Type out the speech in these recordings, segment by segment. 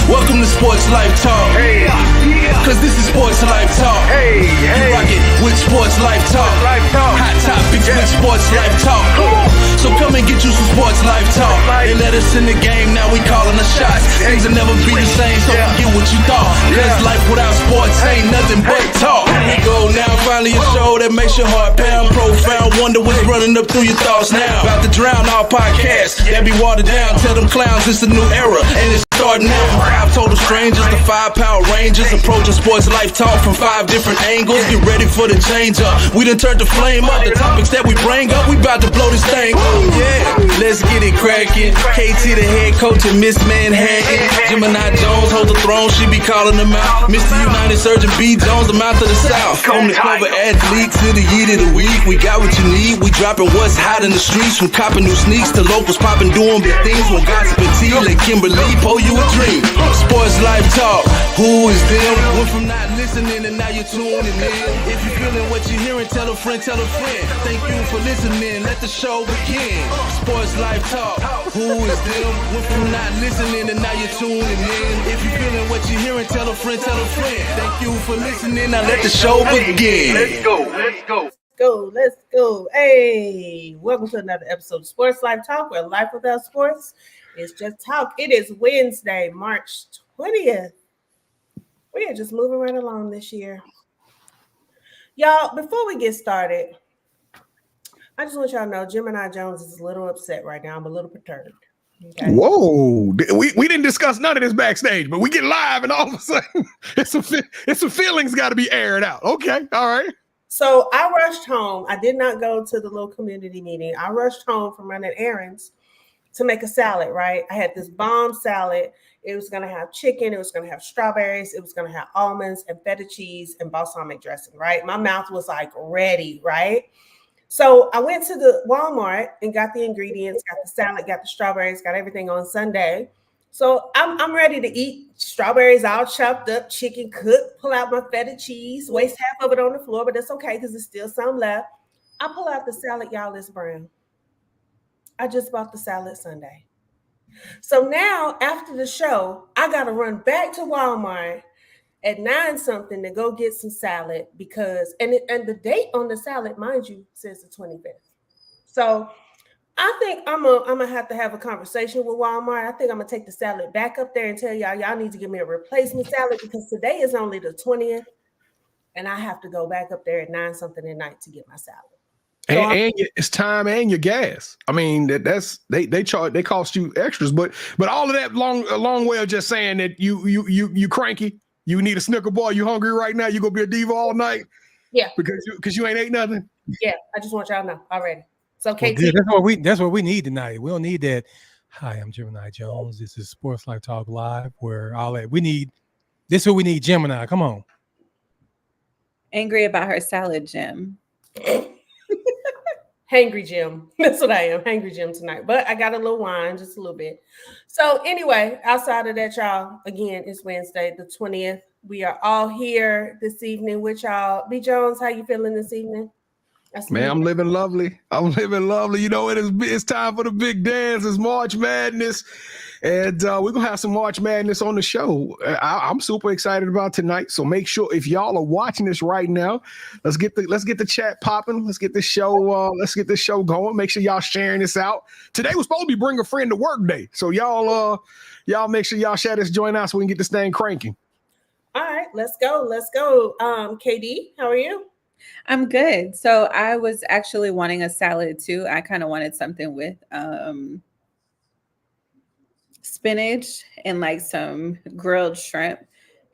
Welcome to Sports Life Talk. Hey, Cause this is Sports Life Talk. hey, You rock it with Sports Life Talk. Life Talk. Hot topics with Sports Life Talk. So come and get you some Sports Life Talk. They let us in the game, now we calling the shots. Things will never be the same, so forget what you thought. Cause life without sports ain't nothing but talk. Here we go now, finally a show that makes your heart pound. Profound, wonder what's running up through your thoughts now. About to drown our podcasts that be watered down. Tell them clowns it's a new era, and it's starting now. 5 total strangers, the 5 Power Rangers, approaching Sports Life Talk from 5 different angles. Get ready for the change up. We done turned the flame up. The topics that we bring up, we about to blow this thing up. Yeah, let's get it cracking. KT the head coach and Miss Manhattan. Gemini Jones hold the throne, she be calling them out. Mr. United Surgeon B. Jones, the mouth of the South. Home to cover athletes to the yeet of the week. We got what you need. We dropping what's hot in the streets. From copping new sneaks to locals popping, doing big things. When gossip and tea, let Kimberly pull you a dream. Sports Life Talk. Who is them? Went from not listening and now you're tuning in. If you're feeling what you're hearing, tell a friend, tell a friend. Thank you for listening. Let the show begin. Sports Life Talk. Who is them? Went from not listening and now you're tuning in. If you're feeling what you're hearing, tell a friend, tell a friend. Thank you for listening. Now let the show begin. Let's go. Let's go. Hey, welcome to another episode of Sports Life Talk, where life without sports is just talk. It is Wednesday, March 20th. We are just moving right along this year. Y'all, before we get started, I just want y'all to know Gemini Jones is a little upset right now. I'm a little perturbed. Okay? Whoa, we didn't discuss none of this backstage, but we get live and all of a sudden it's some feelings got to be aired out. Okay, all right. So I rushed home. I did not go to the little community meeting. I rushed home from running errands to make a salad, right? I had this bomb salad. It was going to have chicken. It was going to have strawberries. It was going to have almonds and feta cheese and balsamic dressing, right? My mouth was like ready, right? So I went to the Walmart and got the ingredients, got the salad, got the strawberries, got everything on Sunday. So I'm ready to eat. Strawberries all chopped up, chicken cooked, pull out my feta cheese, waste half of it on the floor, but that's okay because there's still some left. I pull out the salad, y'all, it's brown. I just bought the salad Sunday. So now after the show, I got to run back to Walmart at 9-something to go get some salad because, and the date on the salad, mind you, says the 25th. So I think I'm gonna have to have a conversation with Walmart. I think I'm gonna take the salad back up there and tell y'all need to give me a replacement salad because today is only the 20th, and I have to go back up there at 9-something at night to get my salad. So And it's time and your gas. I mean, that's they cost you extras, but all of that a long way of just saying that you cranky, you need a Snicker bar, you hungry right now, you gonna be a diva all night. Yeah, because you ain't ate nothing. Yeah, I just want y'all to know already. So KT, that's what we need tonight. We don't need that. Hi, I'm Gemini Jones. This is Sports Life Talk Live, where all that we need. This is what we need. Gemini, come on. Angry about her salad, Jim. Hangry Jim. That's what I am. Hangry Jim tonight. But I got a little wine, just a little bit. So anyway, outside of that, y'all, again, it's Wednesday, the 20th. We are all here this evening with y'all. B. Jones, how you feeling this evening? Man, I'm living lovely. You know, it's time for the big dance. It's March Madness. And we're going to have some March Madness on the show. I'm super excited about tonight. So make sure if y'all are watching this right now, let's get the chat popping. Let's get this show going. Make sure y'all sharing this out. Today was supposed to be bring a friend to work day. So y'all make sure y'all share this joint out so we can get this thing cranking. All right, let's go. KD, how are you? I'm good. So I was actually wanting a salad too. I kind of wanted something with spinach and like some grilled shrimp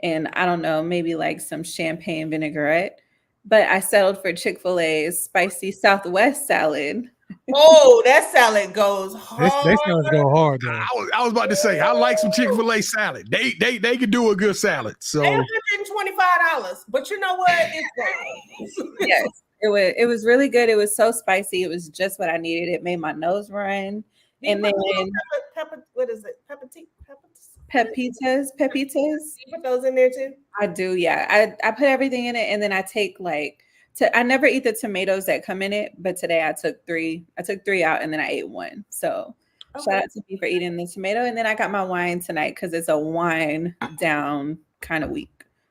and I don't know, maybe like some champagne vinaigrette. But I settled for Chick-fil-A's spicy Southwest salad. Oh, that salad goes hard. They salads go hard, though. I was about to say, I like some Chick-fil-A salad. They could do a good salad. So $125, but you know what? It's Yes, it was really good. It was so spicy. It was just what I needed. It made my nose run. And then what is it? Pepitas. You put those in there too? I do, yeah. I put everything in it, and then I take I never eat the tomatoes that come in it, but today I took three out, and then I ate one. So Okay. Shout out to me for eating the tomato. And then I got my wine tonight because it's a wine down kind of week.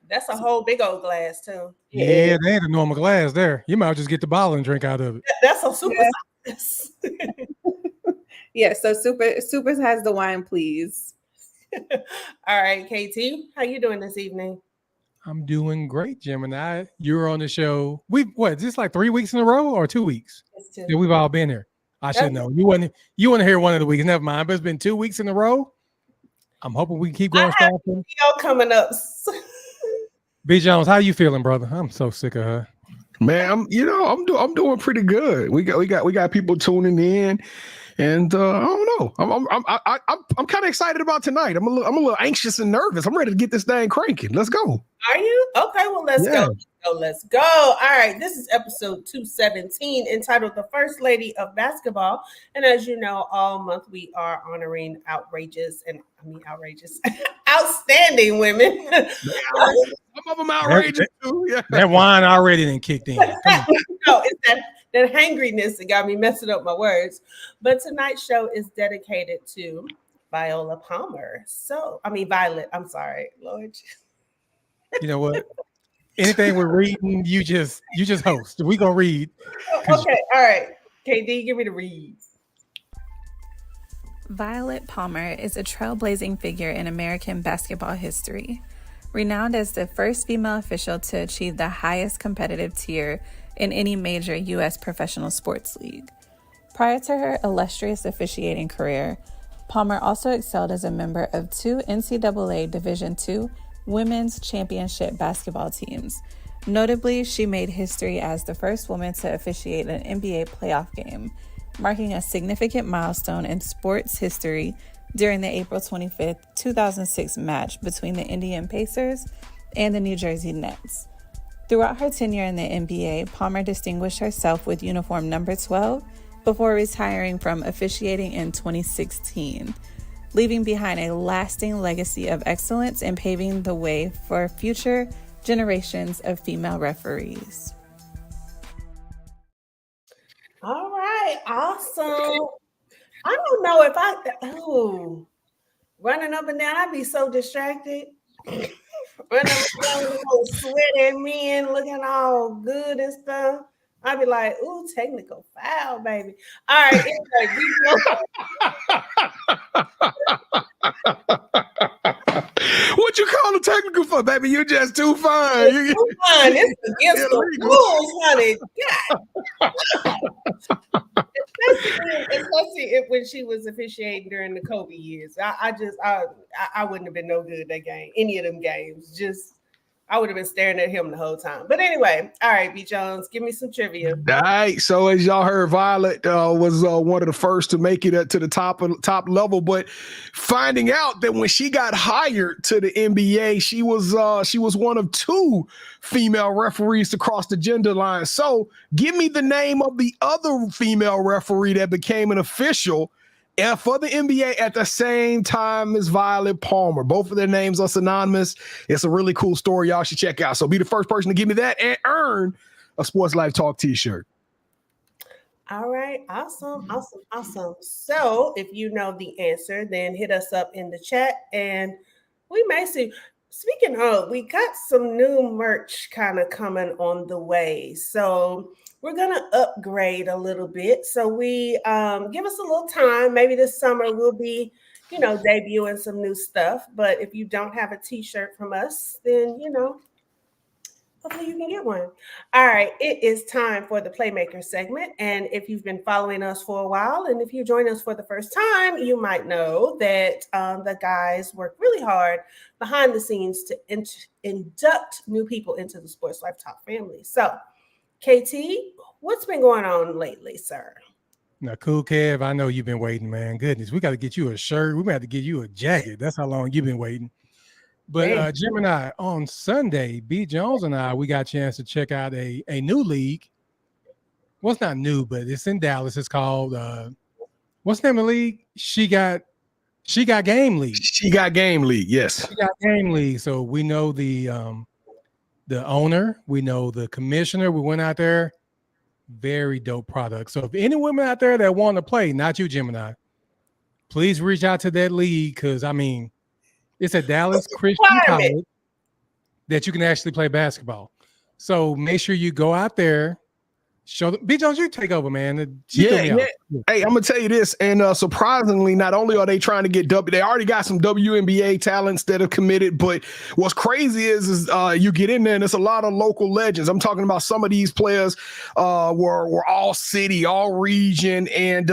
That's a whole big old glass too. Yeah, they ain't a normal glass there. You might just get the bottle and drink out of it. That's a super size. Yeah, so super has the wine, please. All right, KT, how you doing this evening? I'm doing great, Gemini. You were on the show. Is this like 3 weeks in a row or 2 weeks? Yeah, we've all been here. I should know. You want to hear one of the weeks. Never mind. But it's been 2 weeks in a row. I'm hoping we can keep going strong. Coming up. B Jones, how you feeling, brother? I'm so sick of her. Man, I'm doing pretty good. We got people tuning in, and I don't know. I'm kind of excited about tonight. I'm a little anxious and nervous. I'm ready to get this thing cranking. Let's go. Are you? Okay, well, let's go. Let's go. All right, this is episode 217 entitled The First Lady of Basketball. And as you know, all month we are honoring outstanding women. Some of them outrageous too. Yeah. That wine already done kicked in. No, it's that hangriness that got me messing up my words. But tonight's show is dedicated to Viola Palmer. Violet. I'm sorry, Lord. You know what? Anything we're reading, you just host. We gonna read. Okay, all right. KD, give me the read. Violet Palmer is a trailblazing figure in American basketball history. Renowned as the first female official to achieve the highest competitive tier in any major U.S. professional sports league. Prior to her illustrious officiating career, Palmer also excelled as a member of 2 NCAA Division II women's championship basketball teams. Notably, she made history as the first woman to officiate an NBA playoff game, marking a significant milestone in sports history during the April 25th, 2006 match between the Indiana Pacers and the New Jersey Nets. Throughout her tenure in the NBA, Palmer distinguished herself with uniform number 12 before retiring from officiating in 2016, leaving behind a lasting legacy of excellence and paving the way for future generations of female referees. All right, awesome. I don't know if running up and down, I'd be so distracted. Running up and down with those sweaty men looking all good and stuff. I'd be like, ooh, technical foul, baby. All right, What you call a technical for, baby? You're just too fine. Too fine. It's against the rules, honey. God. Especially when she was officiating during the Kobe years. I wouldn't have been no good that game. Any of them games. I would have been staring at him the whole time. But anyway, all right, B. Jones, give me some trivia. All right. So as y'all heard, Violet was one of the first to make it to the top level. But finding out that when she got hired to the NBA, she was one of 2 female referees to cross the gender line. So give me the name of the other female referee that became an official for the NBA at the same time as Violet Palmer. Both of their names are synonymous. It's a really cool story y'all should check out. So be the first person to give me that and earn a Sports Life Talk t-shirt. All right. Awesome. So if you know the answer, then hit us up in the chat and we may see. Speaking of, we got some new merch kind of coming on the way. So we're going to upgrade a little bit. So we give us a little time. Maybe this summer we'll be, debuting some new stuff. But if you don't have a t-shirt from us, then, hopefully you can get one. All right. It is time for the Playmaker segment. And if you've been following us for a while, and if you join us for the first time, you might know that the guys work really hard behind the scenes to induct new people into the Sports Life Talk family. So, KT, what's been going on lately, sir? Now, cool, Kev, I know you've been waiting, man. Goodness, we got to get you a shirt. We might have to get you a jacket. That's how long you've been waiting. But Gemini, on Sunday, B. Jones and I, we got a chance to check out a new league. Well, it's not new, but it's in Dallas. It's called, what's the name of the league? She got Game League. She got Game League, yes. She got Game League. So we know the owner, we know the commissioner. We went out there. Very dope product. So if any women out there that want to play, not you, Gemini, please reach out to that league because, I mean, it's a Dallas Christian college that you can actually play basketball. So make sure you go out there. Show them. B. Jones, you take over, man. Yeah. Hey, I'm gonna tell you this, and surprisingly, not only are they trying to get they already got some WNBA talents that have committed, but what's crazy is you get in there and it's a lot of local legends. I'm talking about some of these players were all city, all region, and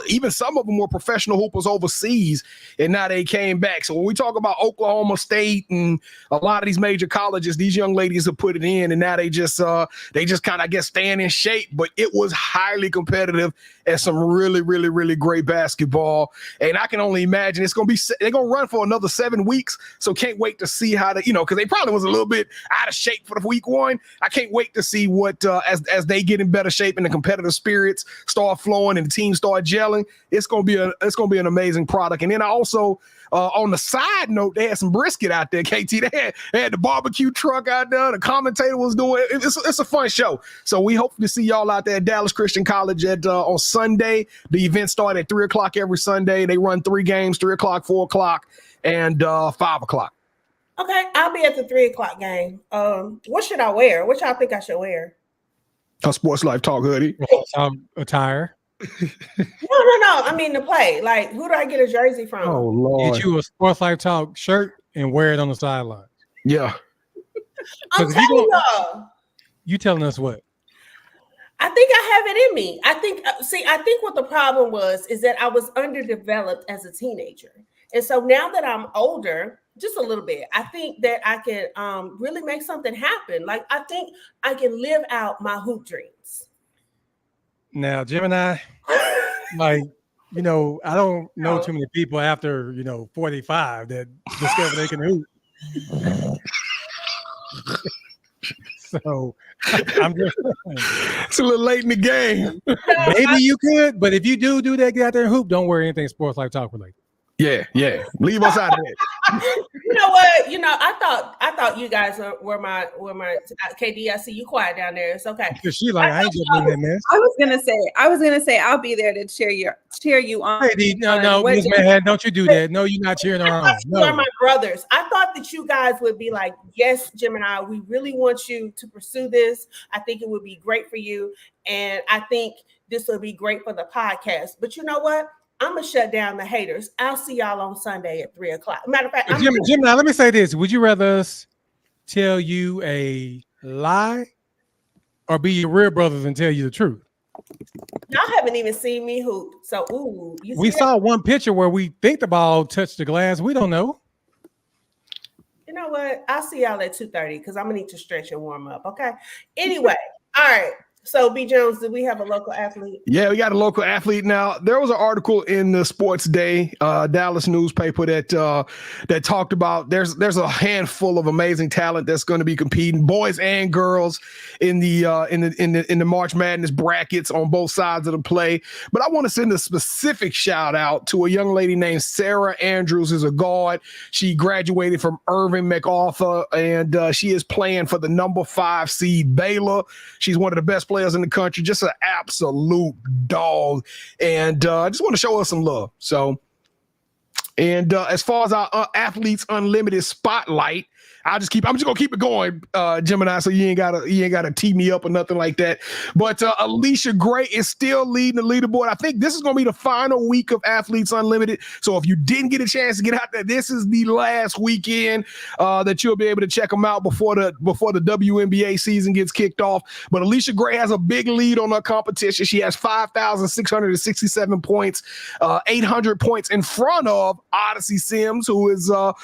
even some of them were professional hoopers overseas, and now they came back. So when we talk about Oklahoma State and a lot of these major colleges, these young ladies have put it in, and now they just kind of, I guess, staying in shape. But it was highly competitive and some really, really, really great basketball. And I can only imagine they're going to run for another 7 weeks. So can't wait to see how because they probably was a little bit out of shape for the week one. I can't wait to see what, as they get in better shape and the competitive spirits start flowing and the team start gelling, it's going to be an amazing product. And then I also, on the side note, they had some brisket out there, KT. They had the barbecue truck out there. The commentator was doing it. It's a fun show. So we hope to see y'all out there at Dallas Christian College on Sunday. The event starts at 3 o'clock every Sunday. They run 3 games, 3 o'clock, 4 o'clock, and 5 o'clock. Okay, I'll be at the 3 o'clock game. What should I wear? What y'all think I should wear? A Sports Life Talk hoodie. Attire. No. I mean to play. Like, who do I get a jersey from? Oh, Lord. Get you a Sports Life Talk shirt and wear it on the sideline. Yeah. I'm telling y'all. You telling us what? I think I have it in me. I think what the problem was is that I was underdeveloped as a teenager. And so now that I'm older, just a little bit, I think that I can really make something happen. Like, I think I can live out my hoop dreams. Now, Gemini, I don't know too many people after, 45 that discover they can hoop. So I'm just it's a little late in the game. Maybe you could, but if you do that, get out there and hoop, don't worry anything Sports Life Talk related. Yeah. Leave us out of it. You know what? I thought you guys were my KD. I see you quiet down there. It's okay. Because she I ain't just doing that mess. I was gonna say I'll be there to cheer you on. Hey, no, Ms. Manhattan, don't you do that. No, you're not cheering her on. You are my brothers. I thought that you guys would be like, yes, Gemini, we really want you to pursue this. I think it would be great for you. And I think this would be great for the podcast. But you know what? I'm going to shut down the haters. I'll see y'all on Sunday at 3 o'clock. Matter of fact, Gemini, let me say this. Would you rather us tell you a lie or be your real brothers and tell you the truth? Y'all haven't even seen me hoop. So, we saw one picture where we think the ball touched the glass. We don't know. You know what? I'll see y'all at 2:30 because I'm going to need to stretch and warm up. Okay. Anyway, all right. So, B. Jones, do we have a local athlete? Yeah, we got a local athlete. Now, there was an article in the Sports Day, Dallas newspaper that talked about there's a handful of amazing talent that's going to be competing, boys and girls, in the March Madness brackets on both sides of the play. But I want to send a specific shout out to a young lady named Sarah Andrews, who's a guard. She graduated from Irving MacArthur, and she is playing for the number 5 seed Baylor. She's one of the best players in the country, just an absolute dog, and I just want to show her some love. So, and as far as our Athletes Unlimited spotlight, I'm just gonna keep it going, Gemini. So you ain't gotta tee me up or nothing like that. But Alicia Gray is still leading the leaderboard. I think this is gonna be the final week of Athletes Unlimited. So if you didn't get a chance to get out there, this is the last weekend that you'll be able to check them out before the WNBA season gets kicked off. But Alicia Gray has a big lead on her competition. She has 5,667 points, 800 points in front of Odyssey Sims, who is a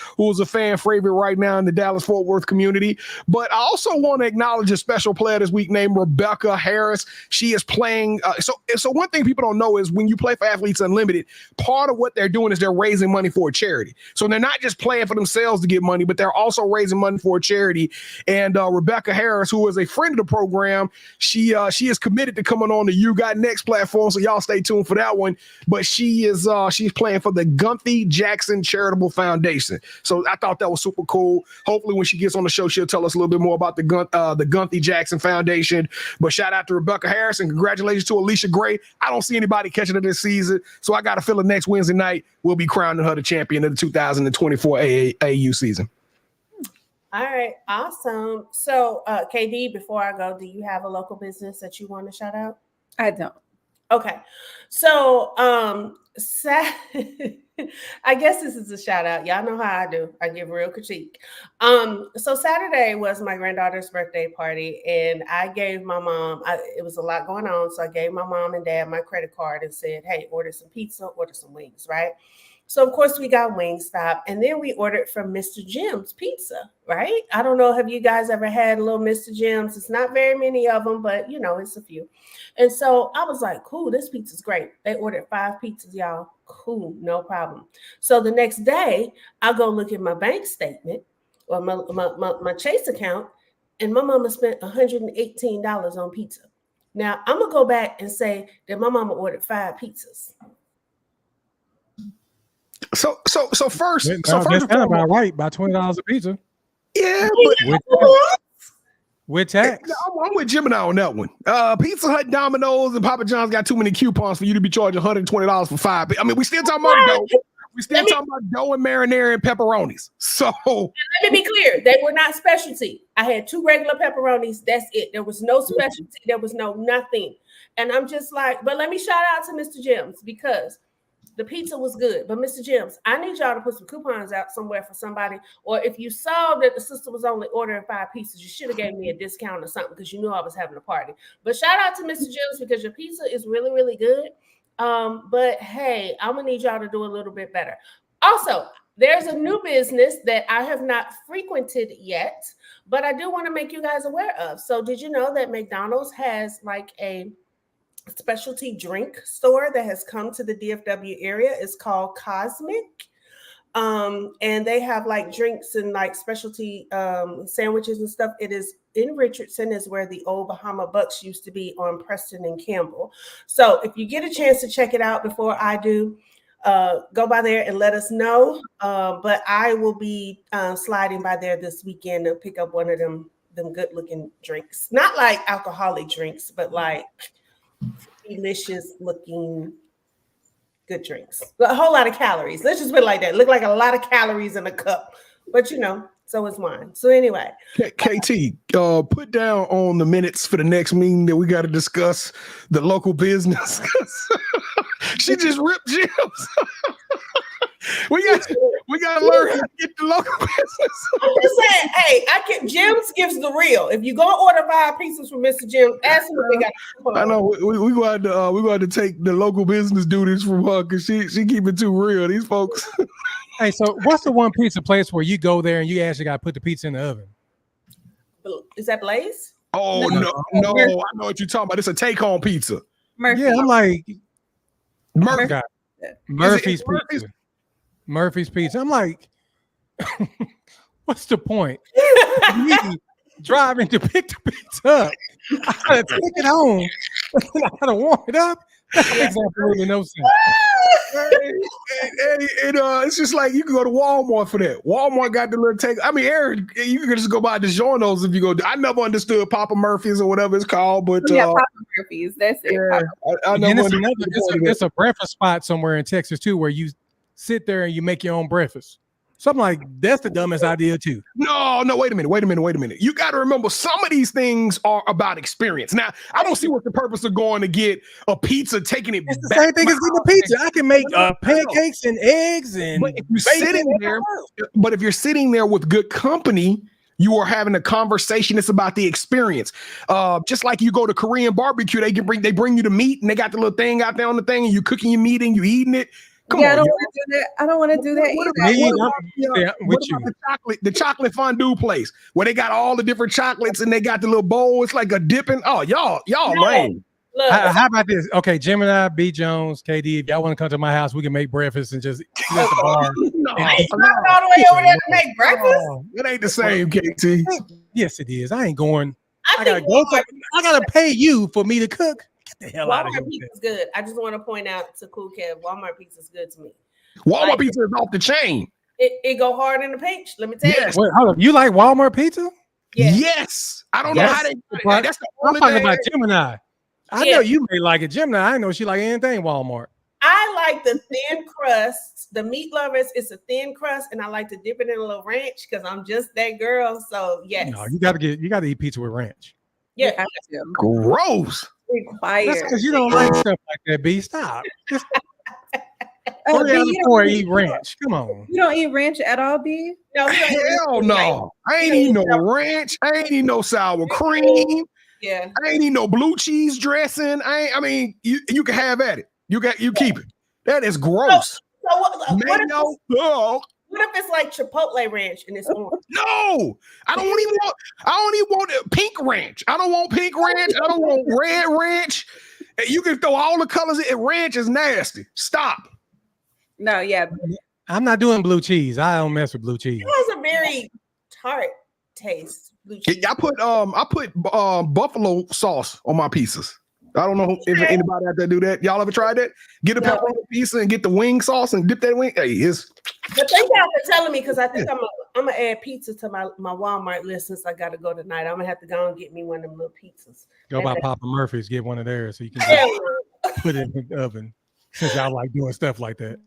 fan favorite right now in the Dallas-Fort Worth community. But I also want to acknowledge a special player this week named Rebecca Harris. She is playing. So one thing people don't know is when you play for Athletes Unlimited, part of what they're doing is they're raising money for a charity. So they're not just playing for themselves to get money, but they're also raising money for a charity. And Rebecca Harris, who is a friend of the program, she is committed to coming on the You Got Next platform. So y'all stay tuned for that one. But she's playing for the Gunthy Jackson Charitable Foundation. So I thought that was super cool. Hopefully when she gets on the show, she'll tell us a little bit more about the Gunthy Jackson Foundation. But shout out to Rebecca Harrison. Congratulations to Alicia Gray. I don't see anybody catching her this season. So I got a feeling next Wednesday night, we'll be crowning her the champion of the 2024 AAU season. All right, awesome. So, KD, before I go, do you have a local business that you want to shout out? I don't. Okay, so I guess this is a shout out. Y'all know how I do. I give real critique. So Saturday was my granddaughter's birthday party, and I gave my mom. It was a lot going on, so I gave my mom and dad my credit card and said, "Hey, order some pizza, order some wings." Right. So, of course, we got Wingstop, and then we ordered from Mr. Jim's Pizza, right? I don't know, have you guys ever had a little Mr. Jim's? It's not very many of them, but, you know, it's a few. And so I was like, cool, this pizza's great. They ordered 5 pizzas, y'all. Cool, no problem. So the next day, I go look at my bank statement or my Chase account, and my mama spent $118 on pizza. Now, I'm going to go back and say that my mama ordered 5 pizzas. So first, that's kind of about right, by $20 a pizza. Yeah, with tax. I'm with Gemini on that one. Pizza Hut, Domino's, and Papa John's got too many coupons for you to be charging $120 for 5. I mean, we still talking about dough. We still talking about dough and marinara and pepperonis. So let me be clear, they were not specialty. I had 2 regular pepperonis. That's it. There was no specialty. There was no nothing. And I'm just like, but let me shout out to Mr. Jim's because the pizza was good. But Mr. Jim's, I need y'all to put some coupons out somewhere for somebody. Or if you saw that the sister was only ordering 5 pieces, you should have gave me a discount or something because you knew I was having a party. But shout out to Mr. Jim's because your pizza is really, really good. But hey, I'm gonna need y'all to do a little bit better. Also, there's a new business that I have not frequented yet, but I do want to make you guys aware of. So did you know that McDonald's has like a specialty drink store that has come to the DFW area? It's called Cosmic. And they have like drinks and like specialty sandwiches and stuff. It is in Richardson, is where the old Bahama Bucks used to be on Preston and Campbell. So if you get a chance to check it out before I do, go by there and let us know. But I will be sliding by there this weekend to pick up one of them good looking drinks. Not like alcoholic drinks, but like delicious looking good drinks. A whole lot of calories. Let's just put it like that. Look like a lot of calories in a cup, but you know, so is wine. So anyway, KT, put down on the minutes for the next meeting that we got to discuss the local business. She just ripped Jim's. We got to learn how to get the local business. I'm just saying, hey, Jim's gives the real. If you go order 5 pieces from Mr. Jim, ask him what they got. I know we going to take the local business duties from her because she keep it too real. These folks. Hey, so what's the one pizza place where you go there and you actually got to put the pizza in the oven? Is that Blaze? Oh no, I know what you're talking about. It's a take-home pizza. Murphy. Yeah, I'm like Murphy's Pizza. Murphy's Pizza. I'm like, what's the point? Me driving to pick the pizza up. I gotta take it home. I gotta warm it up. That makes absolutely no sense. It's just like you can go to Walmart for that. Walmart got the little take. I mean, Aaron, you can just go buy DiGiorno's if you go. I never understood Papa Murphy's or whatever it's called, but Papa Murphy's. That's it. Yeah, I never it's a breakfast spot somewhere in Texas too, where you sit there and you make your own breakfast. Something like that's the dumbest idea too. No, wait a minute. You got to remember, some of these things are about experience. Now, I don't see what the purpose of going to get a pizza, taking it. It's the same thing as getting a pizza. I can make pancakes and eggs and. But if you're sitting there with good company, you are having a conversation. It's about the experience. Just like you go to Korean barbecue, they bring you the meat and they got the little thing out there on the thing, and you cooking your meat and you eating it. Come on, I don't want to do that. I don't want to do that either. The chocolate fondue place where they got all the different chocolates and they got the little bowl. It's like a dipping. Oh, y'all lame. How about this? Okay, Gemini, B. Jones, KD. If y'all want to come to my house, we can make breakfast and just eat at the bar. No, all the way over there to make breakfast. It ain't the same, KT. Yes, it is. I ain't going. I gotta pay you for me to cook. Get the hell out of here. Walmart pizza is good. I just want to point out to Cool Kev, Walmart pizza is good to me. Walmart pizza is off the chain. It go hard in the pinch. Let me tell you. Wait, hold up. You like Walmart pizza? Yeah. Yes. I don't know how they. That's the I'm only talking thing. about Gemini. I know you may like it, Gemini. I know she like anything Walmart. I like the thin crust. The meat lovers, it's a thin crust, and I like to dip it in a little ranch because I'm just that girl. So yes. No, you gotta eat pizza with ranch. Yeah. Gross. Required. That's because you don't like stuff like that, B. Stop. Just Oh, B, you don't eat ranch. Come on. You don't eat ranch at all, B? No, Hell no. I ain't eating no ranch. I ain't eating no sour cream. Yeah. I ain't eating no blue cheese dressing. I mean, you can have at it. You keep it. That is gross. So what if it's like Chipotle ranch and it's orange? No, I don't even want pink ranch. I don't want pink ranch. I don't want red ranch. You can throw all the colors in. Ranch is nasty. Stop. No, yeah. I'm not doing blue cheese. I don't mess with blue cheese. It has a very tart taste. Blue cheese. I put buffalo sauce on my pizzas. I don't know if anybody out there do that. Y'all ever tried that? Get a pepperoni pizza and get the wing sauce and dip that wing. Hey, But thank y'all for telling me because I think I'm gonna add pizza to my Walmart list since I gotta go tonight. I'm gonna have to go and get me one of them little pizzas. Go by Papa Murphy's, get one of theirs so you can put it in the oven. Since y'all like doing stuff like that.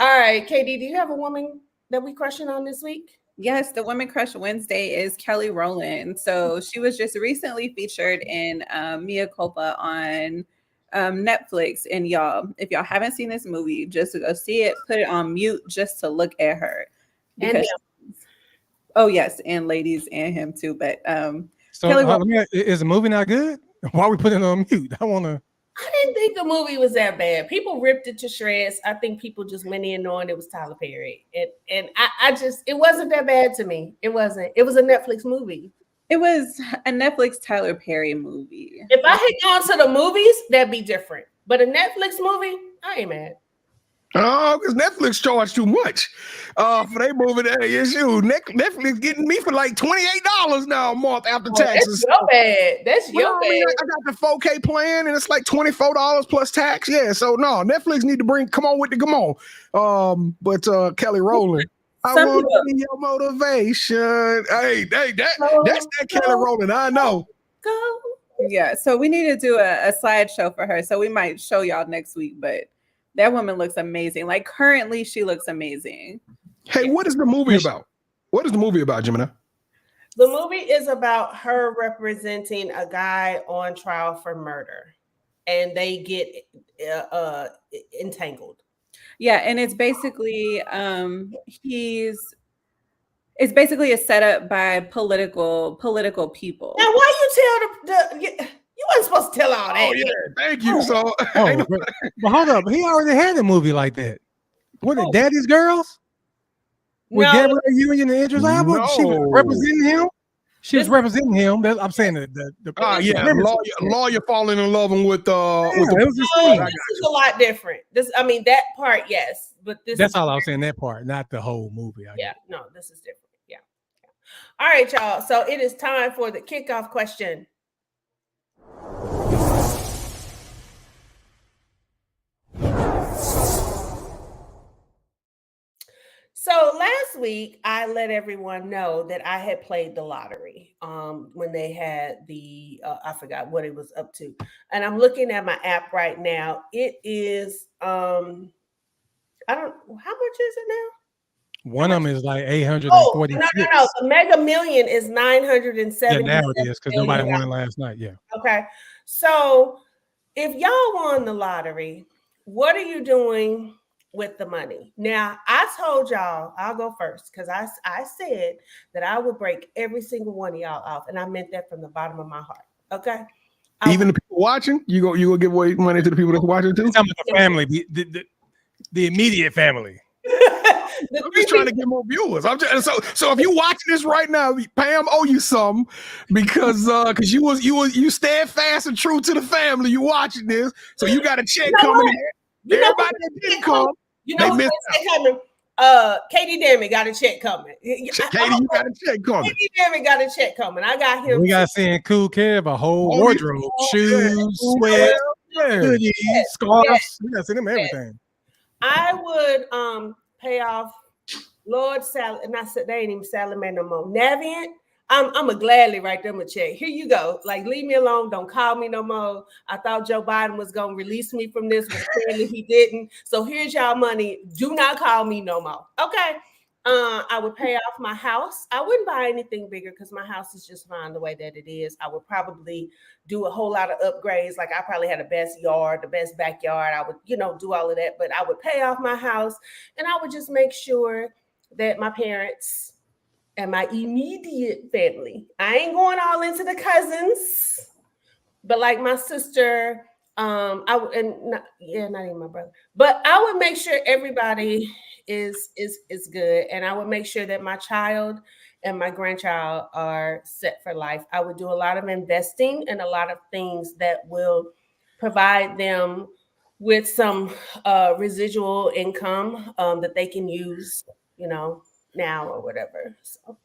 All right, KD, do you have a woman that we crushing on this week? Yes, the Women Crush Wednesday is Kelly Rowland. So she was just recently featured in Mea Culpa on Netflix. And y'all, if y'all haven't seen this movie, just go see it, put it on mute just to look at her. Because, oh yes, and ladies and him too. But so is the movie not good? Why are we putting it on mute? I didn't think the movie was that bad. People ripped it to shreds. I think people just went in knowing it was Tyler Perry. And I just, it wasn't that bad to me. It wasn't. It was a Netflix movie. It was a Netflix Tyler Perry movie. If I had gone to the movies, that'd be different. But a Netflix movie, I ain't mad. Oh, because Netflix charged too much for they moving that issue. Netflix getting me for like $28 now a month after taxes. That's your bad. That's your bad. I got the 4K plan and it's like $24 plus tax. Yeah, so no, Netflix need to come on. But Kelly Rowland, I want to be your motivation. Hey, that's that Kelly Rowland. I know. Go. Yeah, so we need to do a slideshow for her. So we might show y'all next week, but that woman looks amazing. Like currently, she looks amazing. Hey, what is the movie about? What is the movie about, Gemini? The movie is about her representing a guy on trial for murder, and they get entangled. Yeah, and it's basically it's basically a setup by political people. Now, why you tell you wasn't supposed to tell all that? Oh yeah, thank you. So, but hold up, he already had a movie like that. What is Daddy's Girls? With Gabrielle Union and Idris Elba? She was representing him. She was representing him. I'm saying the lawyer falling in love with it was this is a lot different. That part, yes, but that's all I was saying. That part, not the whole movie. No, this is different. Yeah. All right, y'all. So it is time for the kickoff question. So last week, I let everyone know that I had played the lottery when they had the, I forgot what it was up to. And I'm looking at my app right now. It is, how much is it now? One of them is like 840. No. The Mega Million is 970. Yeah, now it is because nobody won last night. Yeah. Okay. So if y'all won the lottery, what are you doing with the money? Now, I told y'all, I'll go first because I said that I would break every single one of y'all off, and I meant that from the bottom of my heart. Okay. Even the people watching, you go give away money to the people that's watching too. The family, the immediate family. I'm just trying to get more viewers. So if you watching this right now, Pam owe you some because you steadfast and true to the family. You watching this, so you got a check coming in. Everybody that didn't come. They missed out. Katie Dammy got a check coming. Katie, you got a check coming. Katie Dammy got a check coming. I got him. We got send Cool Kev a whole wardrobe, shoes, sweats, hoodies, scarves. We got to send him everything. I would pay off Lord Salad. Not they ain't even Salad Man no more. Navient. I'm a gladly write them a check. Here you go. Like, leave me alone. Don't call me no more. I thought Joe Biden was gonna release me from this, but apparently he didn't. So here's y'all money. Do not call me no more. Okay. I would pay off my house. I wouldn't buy anything bigger because my house is just fine the way that it is. I would probably do a whole lot of upgrades. Like, I probably had the best yard, the best backyard. I would, do all of that. But I would pay off my house, and I would just make sure that my parents and my immediate family, I ain't going all into the cousins, but like my sister, not even my brother, but I would make sure everybody is good, and I would make sure that my child and my grandchild are set for life. I would do a lot of investing and a lot of things that will provide them with some residual income that they can use, now or whatever. So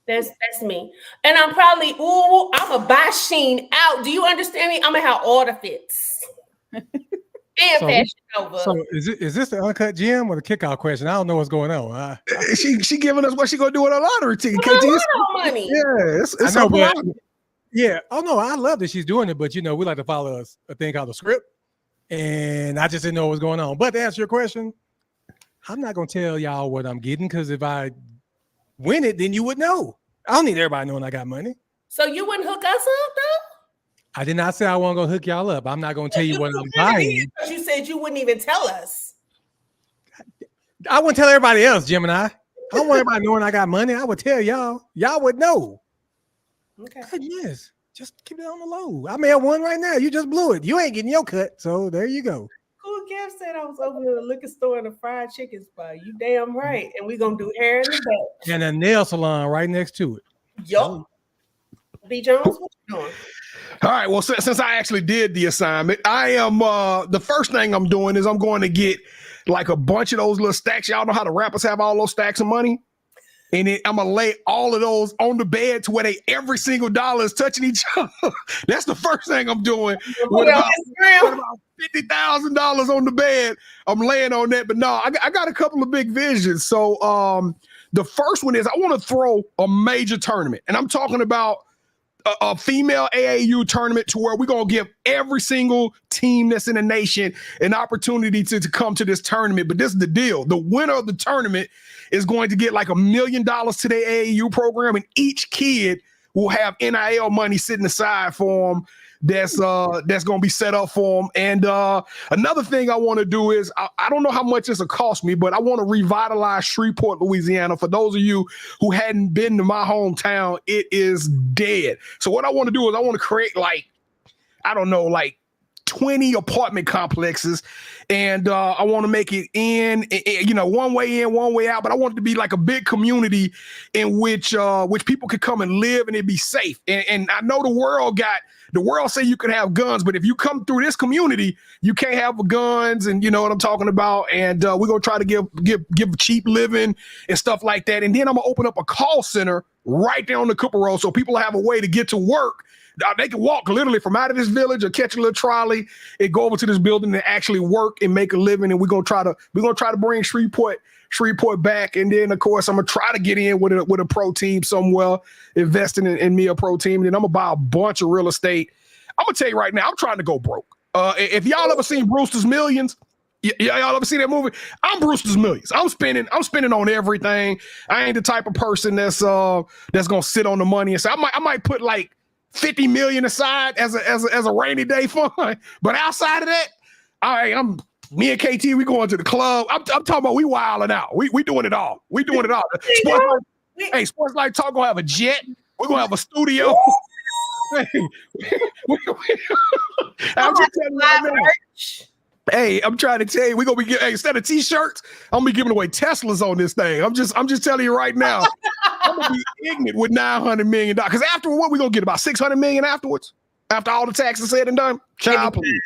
that's me. And I'm probably, I'm a buy Sheen out. Do you understand me? I'm gonna have all the fits. And Fashion Nova. So is this the uncut gem or the kickout question? I don't know what's going on. She giving us what she gonna do with her lottery ticket. Money. Yeah, it's I know, but, yeah. Oh no, I love that she's doing it, but we like to follow a thing called a script, and I just didn't know what was going on. But to answer your question, I'm not gonna tell y'all what I'm getting, because if I win it, then you would know. I don't need everybody knowing I got money. So you wouldn't hook us up, though? I did not say I wasn't gonna hook y'all up. I'm not gonna tell you what I'm buying. You said you wouldn't even tell us. I wouldn't tell everybody else, Gemini. I don't want everybody knowing I got money. I would tell y'all. Y'all would know. Okay. Goodness. Just keep it on the low. I may have won right now. You just blew it. You ain't getting your cut. So there you go. Cool Gav said I was opening a liquor store and a fried chicken spot. You damn right. And we're going to do hair in the back. And a nail salon right next to it. Yup. B. Jones, what you doing? All right. Well, since I actually did the assignment, I am the first thing I'm doing is I'm going to get like a bunch of those little stacks. Y'all know how the rappers have all those stacks of money? And then I'm gonna lay all of those on the bed to where every single dollar is touching each other. That's the first thing I'm doing. With about $50,000 on the bed, I'm laying on that. But no, I got a couple of big visions. So the first one is I want to throw a major tournament, and I'm talking about a female AAU tournament to where we're going to give every single team that's in the nation an opportunity to come to this tournament. But this is the deal. The winner of the tournament is going to get like $1 million to their AAU program, and each kid will have NIL money sitting aside for them that's going to be set up for them. And another thing I want to do is I don't know how much this will cost me, but I want to revitalize Shreveport, Louisiana. For those of you who hadn't been to my hometown, it is dead. So what I want to do is I want to create like 20 apartment complexes, and I want to make it one way in, one way out. But I want it to be like a big community in which people could come and live and it'd be safe. And I know the world say you can have guns, but if you come through this community, you can't have guns, and you know what I'm talking about. And we're gonna try to give cheap living and stuff like that. And then I'm gonna open up a call center right there on the Cooper Road, so people have a way to get to work. They can walk literally from out of this village or catch a little trolley and go over to this building and actually work and make a living. And we're gonna try to bring Shreveport back. And then of course I'm gonna try to get in with a pro team somewhere, investing in me a pro team. And then I'm gonna buy a bunch of real estate. I'm gonna tell you right now, I'm trying to go broke. If y'all ever seen Brewster's Millions, y'all ever see that movie? I'm Brewster's Millions. I'm spending on everything. I ain't the type of person that's gonna sit on the money and say I might put like $50 million aside as a rainy day fund. But outside of that, all right, me and KT, we going to the club. I'm talking about we wilding out. We doing it all. We doing it all. Sportslife Talk gonna have a jet. We're gonna have a studio. I'm just telling you right now. Hey, I'm trying to tell you, we're gonna be instead of t-shirts, I'm gonna be giving away Teslas on this thing. I'm just telling you right now. I'm gonna be ignorant with $900 million. Because after what we gonna get about $600 million afterwards? After all the taxes said and done? Child, please.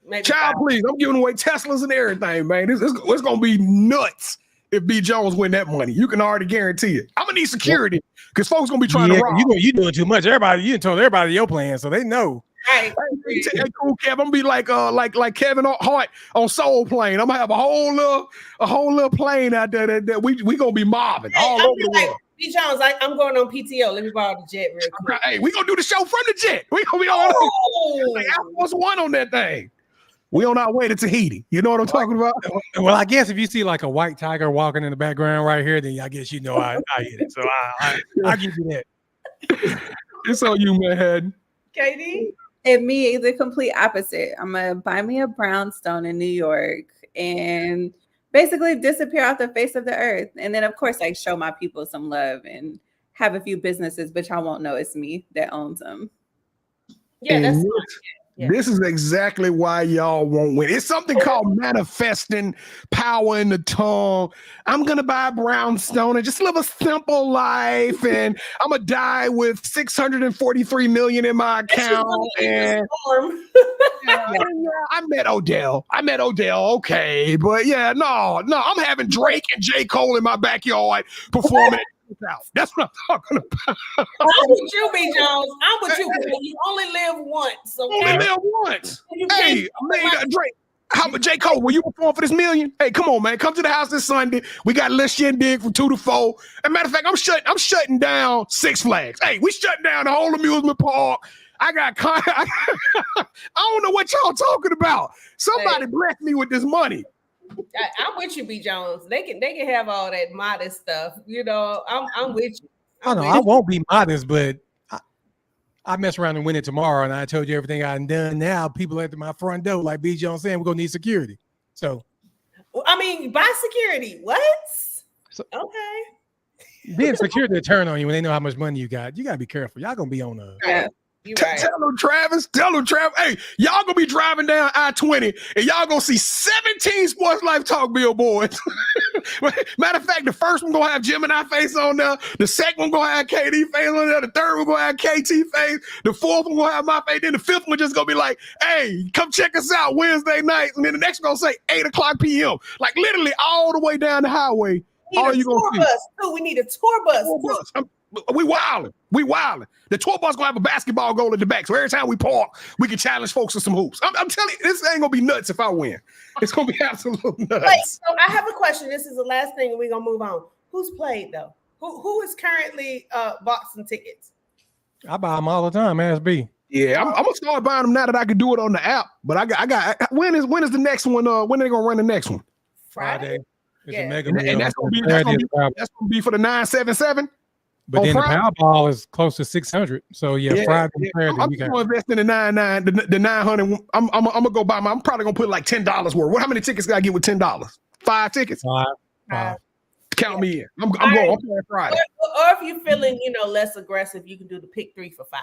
I'm giving away Teslas and everything, man. It's gonna be nuts if B. Jones win that money. You can already guarantee it. I'm gonna need security because folks gonna be trying to rob. You doing too much. You told everybody your plan, so they know. Right. Hey, cool, Kev. I'm gonna be like Kevin Hart on Soul Plane. I'm gonna have a whole little plane out there that we gonna be mobbing all over the world. B. Jones, I'm going on PTO. Let me borrow the jet real quick. Hey, we gonna do the show from the jet. We gonna be on like Air Force One on that thing. We on our way to Tahiti. You know what I'm talking about? Well, I guess if you see like a white tiger walking in the background right here, then I guess I hit it. So I give you that. It's on you, man. Katie? And me, the complete opposite. I'm going to buy me a brownstone in New York and basically disappear off the face of the earth. And then, of course, like show my people some love and have a few businesses, but y'all won't know it's me that owns them. Yeah, that's This is exactly why y'all won't win. It's something called manifesting, power in the tongue. I'm going to buy a brownstone and just live a simple life. And I'm going to die with $643 million in my account. And I met Odell. Okay. But yeah, no, I'm having Drake and J. Cole in my backyard performing. That's what I'm talking about. I'm with you, B. Jones. I'm with you. You only live once. Okay? Only live once. Hey, Drake. How about J. Cole? Will you perform for this million? Hey, come on, man. Come to the house this Sunday. We got Lil Shindig from 2 to 4. As a matter of fact, I'm shutting down Six Flags. Hey, we shutting down the whole amusement park. I don't know what y'all talking about. Somebody bless me with this money. I'm with you, B. Jones. They can have all that modest stuff. You know, I'm with you. I won't be modest, but I mess around and win it tomorrow. And I told you everything I've done. Now people at my front door, like B. Jones saying, we're gonna need security. So, I mean, buy security. What? Okay. Being security to turn on you when they know how much money you got. You gotta be careful. Y'all gonna be on Yeah. Right. Tell them, Travis. Hey, y'all gonna be driving down I-20 and y'all gonna see 17 Sports Life Talk billboards. Matter of fact, the first one gonna have Gemini face on there. The second one gonna have KD face on there. The third one gonna have KT face. The fourth one gonna have my face. Then the fifth one just gonna be like, "Hey, come check us out Wednesday nights." And then the next one gonna say 8:00 p.m. Like literally all the way down the highway. All you gonna see? Bus too. We need a tour bus. We wilding. The tour bus gonna have a basketball goal at the back. So every time we park, we can challenge folks with some hoops. I'm telling you, this ain't gonna be nuts if I win. It's gonna be absolute nuts. Wait, so I have a question. This is the last thing, and we're gonna move on. Who's played though? Who is currently bought some tickets? I buy them all the time, SB. Yeah, I'm gonna start buying them now that I can do it on the app. But I got when is the next one? When are they gonna run the next one? Friday. It's a mega and that's gonna be for the 977. But then Friday? The Powerball is close to 600. So Friday. I'm gonna invest in the 900. I'm gonna go buy I'm probably gonna put like $10 worth. How many tickets did I get with $10? 5 tickets. Five. Count me in. I'm going. I'm playing Friday. Or if you're feeling, less aggressive, you can do the pick 3 for $500.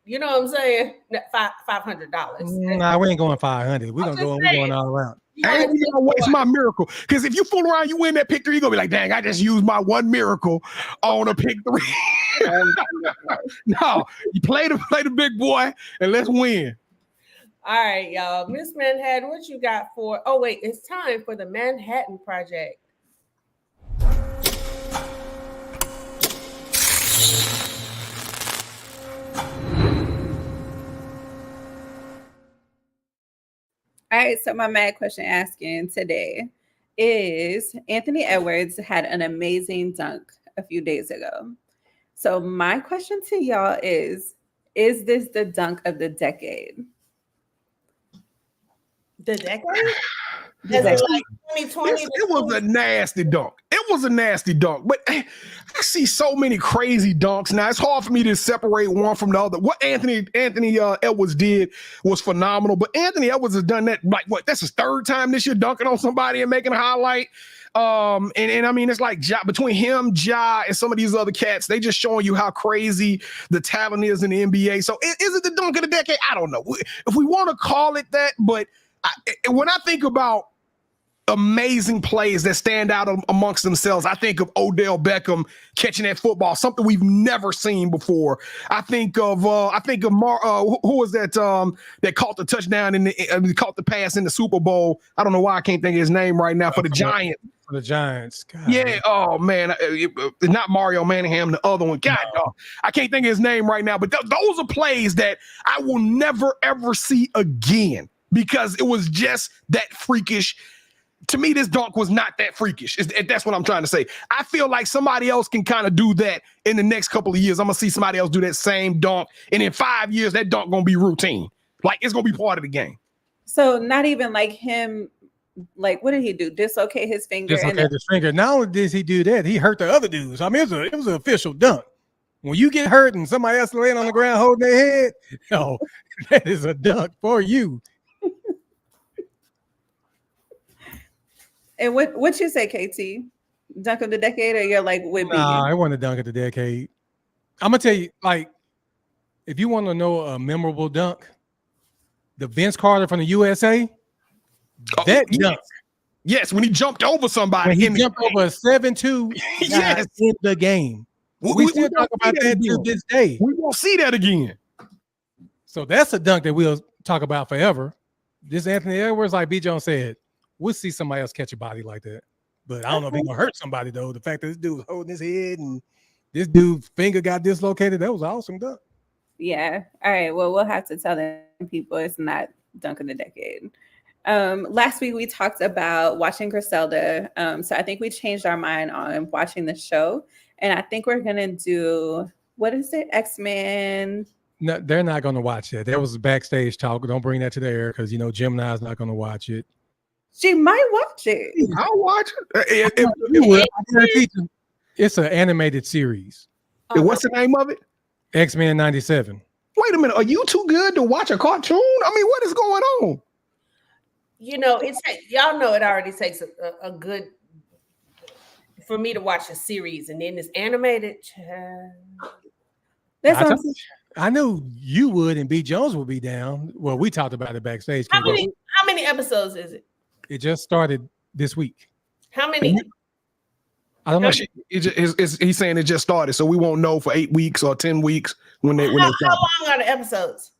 You know what I'm saying? $500. Nah, we ain't going 500. We're going all around. I ain't gonna waste my miracle. Because if you fool around, you win that pick 3, you're gonna be like, dang, I just used my one miracle on a pick 3. No, you play the big boy and let's win. All right, y'all. Miss Manhattan, what you got for? Oh, wait, it's time for the Manhattan Project. All right, so my mad question asking today is Anthony Edwards had an amazing dunk a few days ago. So my question to y'all is this the dunk of the decade? The decade? Like 2020? It was a nasty dunk. But I see so many crazy dunks now. It's hard for me to separate one from the other. What Anthony Edwards did was phenomenal. But Anthony Edwards has done that that's his third time this year dunking on somebody and making a highlight. And I mean, it's like between him, Ja, and some of these other cats, they just showing you how crazy the talent is in the NBA. So is it the dunk of the decade? I don't know if we want to call it that, but when I think about amazing plays that stand out amongst themselves. I think of Odell Beckham catching that football, something we've never seen before. I think of who was that that caught the touchdown caught the pass in the Super Bowl. I don't know why I can't think of his name right now for the Giants. For the Giants. God. Yeah. Oh man, not Mario Manningham, the other one. God, no. I can't think of his name right now. But those are plays that I will never ever see again because it was just that freakish. To me, this dunk was not that freakish. That's what I'm trying to say. I feel like somebody else can kind of do that in the next couple of years. I'm going to see somebody else do that same dunk. And in 5 years, that dunk going to be routine. Like, it's going to be part of the game. So not even like him, like, what did he do? Dislocate his finger? Dislocate his finger. Not only did he do that, he hurt the other dudes. I mean, it was an official dunk. When you get hurt and somebody else laying on the ground holding their head, no, that is a dunk for you. And what you say, KT? Dunk of the decade, or you're like with me? Nah, it wasn't a dunk of the decade. I'm gonna tell you, like, if you want to know a memorable dunk, the Vince Carter from the USA, that dunk. Yes, when he jumped over somebody. When he jumped over a 7-2 yes. in the game. We still talk about that to this day. We won't see that again. So that's a dunk that we'll talk about forever. This Anthony Edwards, like B. Jones said, we'll see somebody else catch a body like that. But I don't know if he's going to hurt somebody, though. The fact that this dude was holding his head and this dude's finger got dislocated, that was an awesome dunk. Yeah. All right. Well, we'll have to tell them people it's not dunk of the decade. Last week, we talked about watching Griselda. So I think we changed our mind on watching the show. And I think we're going to do, what is it? X-Men. No, they're not going to watch that. That was backstage talk. Don't bring that to the air because, Gemini is not going to watch it. She might watch it. I'll watch it. It's an animated series. What's the name of it? X-Men 97. Wait a minute. Are you too good to watch a cartoon? I mean, what is going on? Y'all know it already takes a good for me to watch a series, and then it's animated. I knew you would, and B. Jones would be down. Well, we talked about it backstage. How many episodes is it? It just started this week. How many? I don't know. He's saying it just started, so we won't know for 8 weeks or 10 weeks when they. How long are the episodes?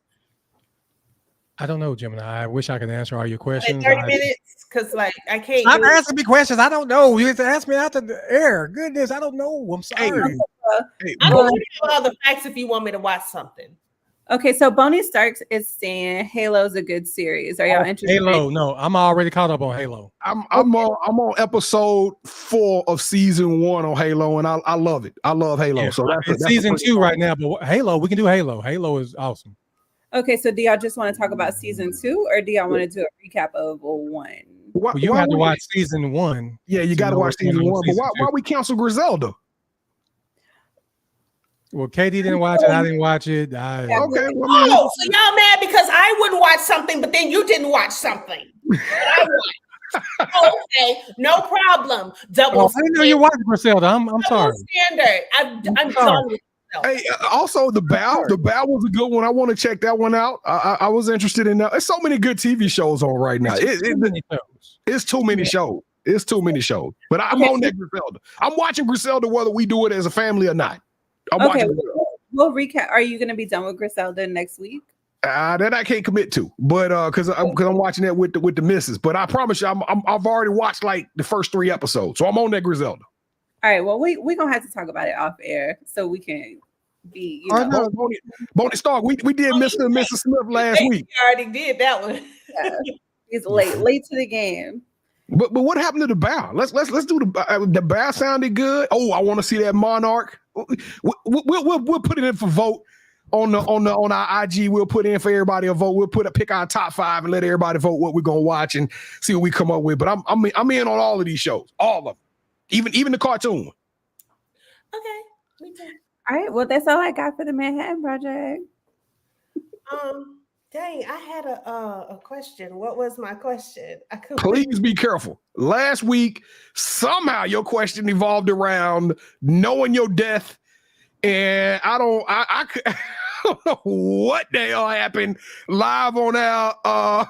I don't know, Gemini. I wish I could answer all your questions. 30 minutes, because I can't. Stop asking me questions. I don't know. You have to ask me after the air. Goodness, I don't know. I'm sorry. I don't know all the facts if you want me to watch something. Okay, so Bonnie Starks is saying Halo's a good series. Are y'all interested? Halo, no, I'm already caught up on Halo. I'm on episode 4 of season 1 on Halo, and I love it. I love Halo. Yeah, so that's season 2 right now. But Halo, we can do Halo. Halo is awesome. Okay, so do y'all just want to talk about season 2, or do y'all want to do a recap of 1? Well, you have to watch season 1. Yeah, you got to watch season 1. But why we cancel Griselda? Well, Katie didn't watch it. I didn't watch it. Okay. Well, so y'all mad because I wouldn't watch something, but then you didn't watch something. Okay, no problem. Double. I didn't know you watched Griselda. I'm sorry. Standard. I'm done with Hey, also the Bow was a good one. I want to check that one out. I was interested in that. There's so many good TV shows on right now. It's too many shows. It's too many shows. But I'm on that Griselda. I'm watching Griselda whether we do it as a family or not. We'll recap. Are you going to be done with Griselda next week? That I can't commit to, but because I'm watching that with the missus. But I promise you, I've already watched like the first 3 episodes, so I'm on that Griselda. All right. Well, we're gonna have to talk about it off air so we can be. Bonnie Stark. We did Mr. and Mrs. Smith last week. We already did that one. Yeah. He's late to the game. But what happened to the Bow? Let's do the Bow. Sounded good. Oh, I want to see that Monarch. We'll put it in for vote on our IG. We'll put in for everybody a vote. We'll pick our top 5 and let everybody vote what we're gonna watch and see what we come up with. But I'm in on all of these shows, all of them, even the cartoon. Okay, me too. All right. Well, that's all I got for the Manhattan Project. Dang, I had a question. What was my question? Please be careful. Last week, somehow your question evolved around knowing your death, and I don't know what the hell happened live on our.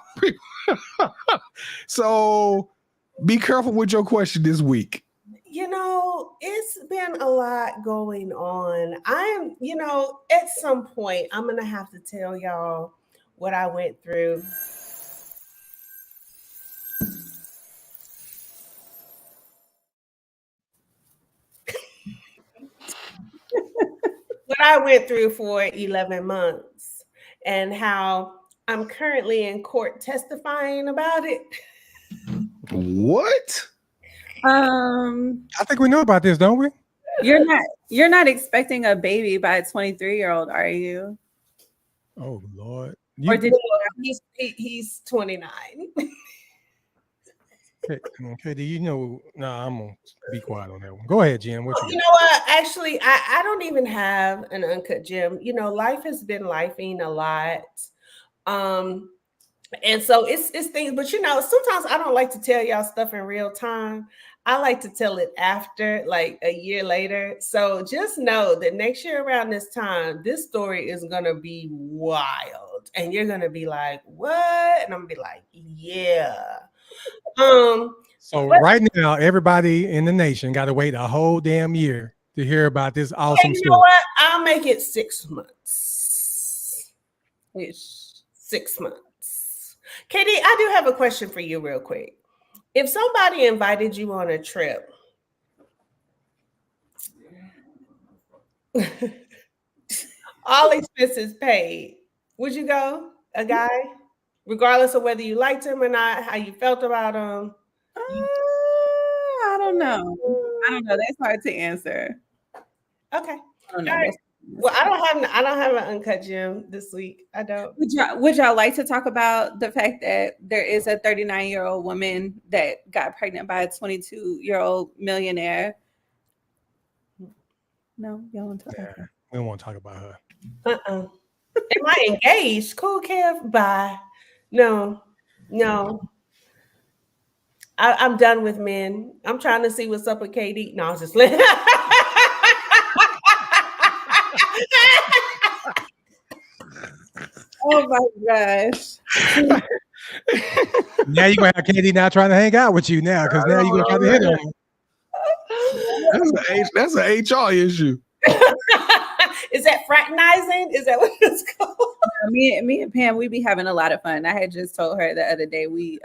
So Be careful with your question this week. It's been a lot going on. At some point, I'm going to have to tell y'all what I went through. What I went through for 11 months and how I'm currently in court testifying about it. What? I think we know about this, don't we? You're not expecting a baby by a 23-year-old, are you? Oh Lord. He's 29. Okay, do you know? No, I'm gonna be quiet on that one. Go ahead, Jim. What you know what? Actually, I don't even have an uncut gem. Life has been lifing a lot. And so it's things, but sometimes I don't like to tell y'all stuff in real time. I like to tell it after, like a year later. So just know that next year around this time, this story is gonna be wild, and you're gonna be like, "What?" And I'm gonna be like, "Yeah." So right now, everybody in the nation got to wait a whole damn year to hear about this awesome story. You know what? I'll make it 6 months. 6 months. Katie, I do have a question for you real quick. If somebody invited you on a trip, all expenses paid, would you go? A guy? Regardless of whether you liked him or not, how you felt about him? I don't know. That's hard to answer. Okay. I don't know. Right. Well, I don't have an uncut gem this week. I don't. Would y'all like to talk about the fact that there is a 39-year-old woman that got pregnant by a 22-year-old millionaire? No, y'all want to talk about her? We don't want to talk about her. Am I engaged? Cool, Kev. Bye. No. I'm done with men. I'm trying to see what's up with Katie. No, I was just letting. Oh my gosh. Now you're going to have Katie now trying to hang out with you now, because now you're going to try to hit on her. That's an HR issue. Is that fraternizing? Is that what it's called? Me and Pam, we be having a lot of fun. I had just told her the other day we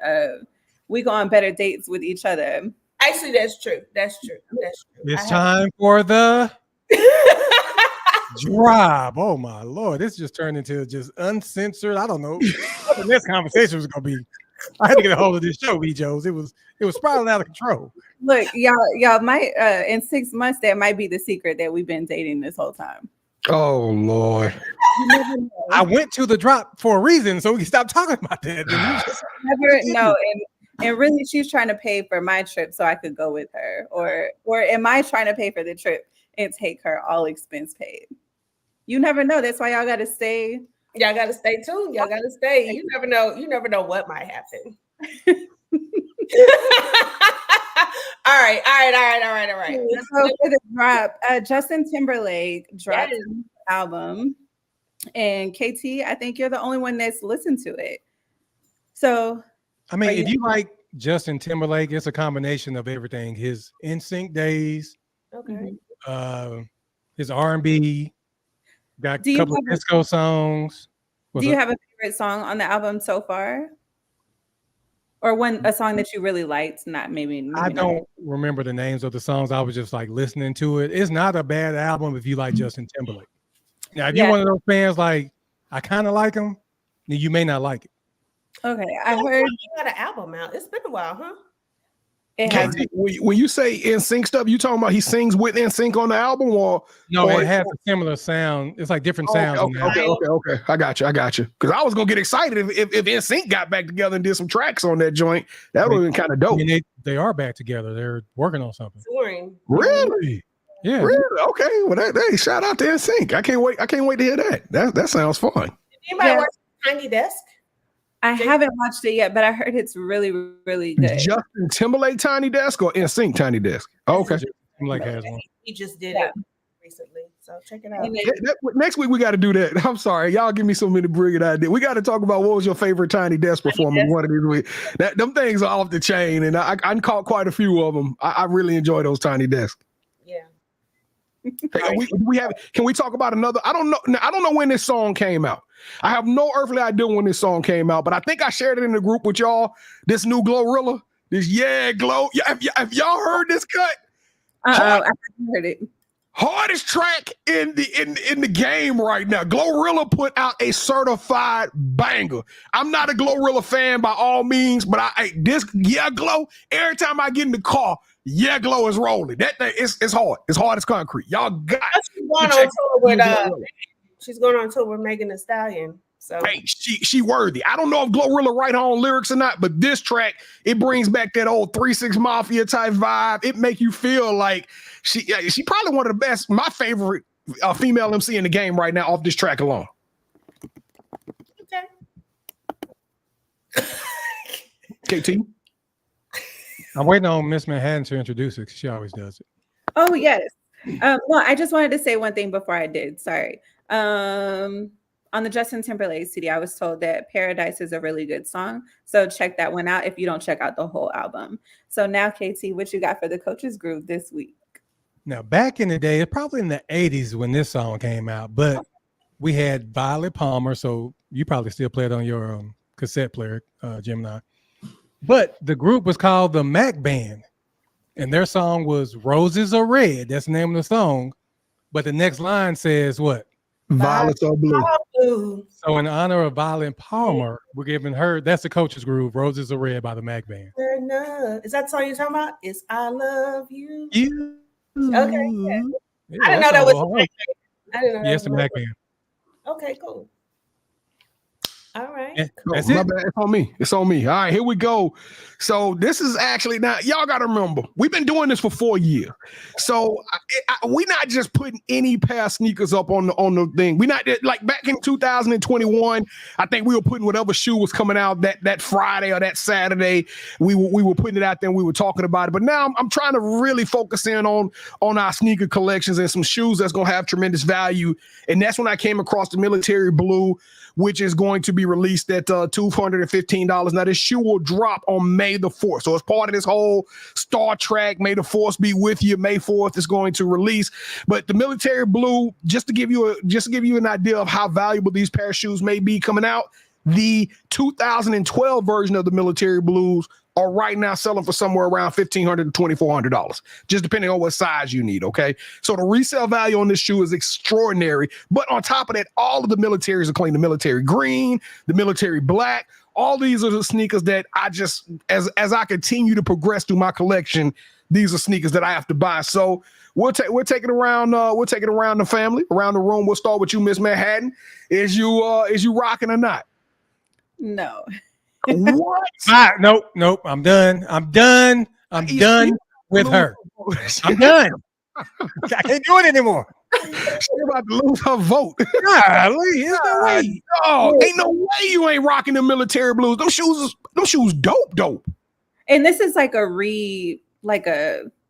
go on better dates with each other. Actually, that's true. It's time for the drop. Oh my Lord, this just turned into just uncensored. I don't know what the next conversation was gonna be. I had to get a hold of this show, B. Jones. It was spiraling out of control. Look, y'all might in 6 months that might be the secret that we've been dating this whole time. Oh Lord. I went to the drop for a reason, so we can stop talking about that. Never know. And really, she's trying to pay for my trip so I could go with her, or am I trying to pay for the trip and take her all expense paid? You never know. That's why y'all got to stay. Y'all got to stay tuned. Y'all got to stay. You never know. You never know what might happen. All right. So for the drop, Justin Timberlake dropped an album, and KT, I think you're the only one that's listened to it. So, I mean, if you like Justin Timberlake, it's a combination of everything. His NSYNC days, his R&B, got a couple of disco songs. Do you have a favorite song on the album so far? Or a song that you really liked? Maybe I don't remember the names of the songs. I was just like listening to it. It's not a bad album if you like Justin Timberlake. Now, if you're one of those fans like, I kind of like him, then you may not like it. Okay, I heard you got an album out. It's been a while, huh? When you say NSYNC stuff, you talking about he sings with NSYNC on the album, or it has a similar sound. It's like different sounds. Okay. I got you. Because I was gonna get excited if NSYNC got back together and did some tracks on that joint. That would have been kind of dope. I mean, they are back together. They're working on something. Really? Yeah. Really? Okay. Well, shout out to NSYNC. I can't wait to hear that. That sounds fun. Anybody watch Tiny Desk? I haven't watched it yet, but I heard it's really, really good. Justin Timberlake Tiny Desk or NSYNC Tiny Desk? Oh, okay. Timberlake has one. He just did it recently. So check it out. Next week we got to do that. I'm sorry, y'all give me so many brilliant ideas. We got to talk about what was your favorite Tiny Desk performance one of these weeks. Them things are off the chain, and I caught quite a few of them. I really enjoy those Tiny Desks. Yeah. Hey, can we talk about another? I don't know when this song came out. I have no earthly idea when this song came out, but I think I shared it in the group with y'all. This new Glorilla, this Glow. Have y'all heard this cut? I haven't heard it. Hardest track in the game right now. Glorilla put out a certified banger. I'm not a Glorilla fan by all means, but Glow. Every time I get in the car, Glow is rolling. That thing it's hard. It's hard as concrete. Y'all got. She's going on tour with Megan Thee Stallion. So hey, she worthy. I don't know if Glorilla write her own lyrics or not, but this track, it brings back that old 3-6 Mafia type vibe. It make you feel like she probably one of the best, my favorite female MC in the game right now off this track alone. Okay. KT? I'm waiting on Miss Manhattan to introduce it because she always does it. Oh, yes. Well, I just wanted to say one thing before I did. Sorry. On the Justin Timberlake CD, I was told that Paradise is a really good song. So check that one out if you don't check out the whole album. So now, KT, what you got for the Coach's Groove this week? Now, back in the day, probably in the 80s when this song came out, but we had Violet Palmer. So you probably still play it on your cassette player, Gemini. But the group was called the Mac Band. And their song was Roses Are Red. That's the name of the song. But the next line says what? Violets are blue. So in honor of Violet Palmer, we're giving her, that's the Coach's Groove, Roses Are Red by the Mac Band. Is that the song you're talking about? It's I Love You. You. Okay. Yeah. Yeah, I didn't know that was the Mac Band. I didn't know that was the Mac Band. Okay, cool. All right. That's My it. bad. It's on me. All right, here we go. So this is actually now y'all got to remember we've been doing this for 4 years. So we're not just putting any pair of sneakers up on the thing. We not like back in 2021. I think we were putting whatever shoe was coming out that Friday or that Saturday. We were putting it out there and we were talking about it. But now I'm trying to really focus in on our sneaker collections and some shoes that's gonna have tremendous value. And that's when I came across the military blue, which is going to be released at $215. Now, this shoe will drop on May the 4th. So it's part of this whole Star Trek, May the 4th be with you. May 4th is going to release. But the military blue, just to give you an idea of how valuable these pair of shoes may be coming out, the 2012 version of the military blues are right now selling for somewhere around $1,500 to $2,400, just depending on what size you need, okay? So the resale value on this shoe is extraordinary. But on top of that, all of the militaries are clean. The military green, the military black, all these are the sneakers that I just, as I continue to progress through my collection, these are sneakers that I have to buy. So we'll take it around the family, around the room. We'll start with you, Miss Manhattan. Is you rocking or not? No. What? Nope. I'm done. I'm done with her. I'm done. I can't do it anymore. She's about to lose her vote. Golly, there's no way. Oh, ain't no way you ain't rocking the military blues. Them shoes dope. And this is like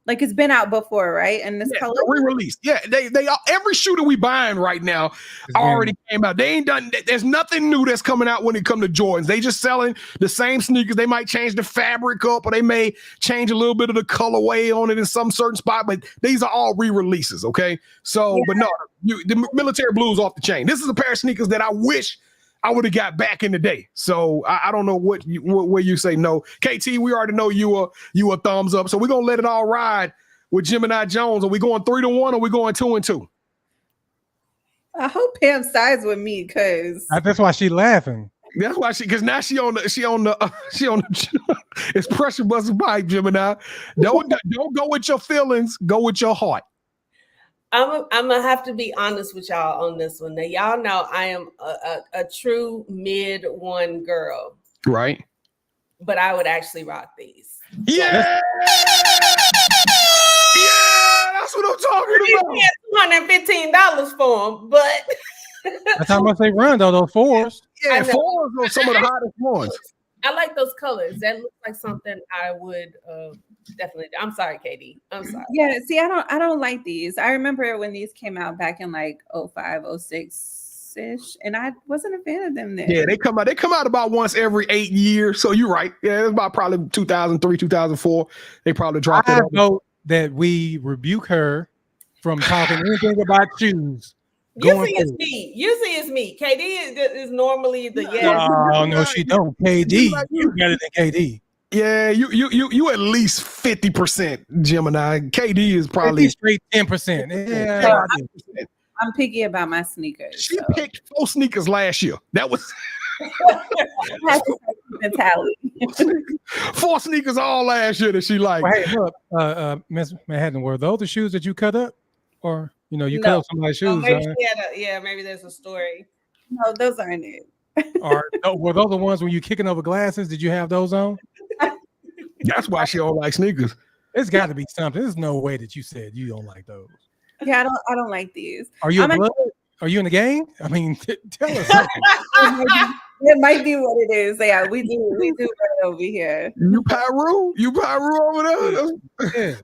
like it's been out before, right? And this color re-released. Yeah, they every shoe that we buying right now already came out. They ain't done. There's nothing new that's coming out when it comes to Jordans. They just selling the same sneakers. They might change the fabric up, or they may change a little bit of the colorway on it in some certain spot. But these are all re-releases. Okay, so but no, the military blues off the chain. This is a pair of sneakers that I wish I would have got back in the day. So I don't know where you say no. KT, we already know you a thumbs up. So we're gonna let it all ride with Gemini Jones. Are we going 3-1 or are we going 2-2? I hope Pam sides with me because that's why she's laughing. That's why because now she on the it's pressure busting pipe, Gemini. Don't go with your feelings, go with your heart. I'm gonna have to be honest with y'all on this one. Now, y'all know I am a true mid-1 girl, right? But I would actually rock these. Yeah, that's what I'm talking about. $215 for them, but that's how much they run though. Those fours. Yeah, fours are some of the hottest ones. I like those colors. That looks like something I would definitely. I'm sorry, KD. I'm sorry. Yeah, see, I don't like these. I remember when these came out back in like 05, 06-ish, and I wasn't a fan of them then. Yeah, they come out about once every 8 years. So you're right. Yeah, it's about probably 2003, 2004. They probably dropped it. I vote that we rebuke her from talking anything about shoes. Usually it's me. KD is normally the Oh no, she don't. KD, you better than KD. Yeah, you at least 50%, Gemini. KD is probably straight 10%. Yeah, I'm picky about my sneakers. She picked 4 sneakers last year. That was mentality. 4 sneakers all last year that she liked. Well, hey, look, Miss Manhattan, were those the shoes that you cut up, or you cut up somebody's shoes? Maybe there's a story. No, those aren't it. Or were those the ones when you kicking over glasses? Did you have those on? That's why she don't like sneakers. It's got to be something. There's no way that you said you don't like those. Yeah, I don't like these. Are you Are you in the gang? I mean, tell us something. It might be what it is. Yeah, we do right over here. You Pyru over there. Yeah.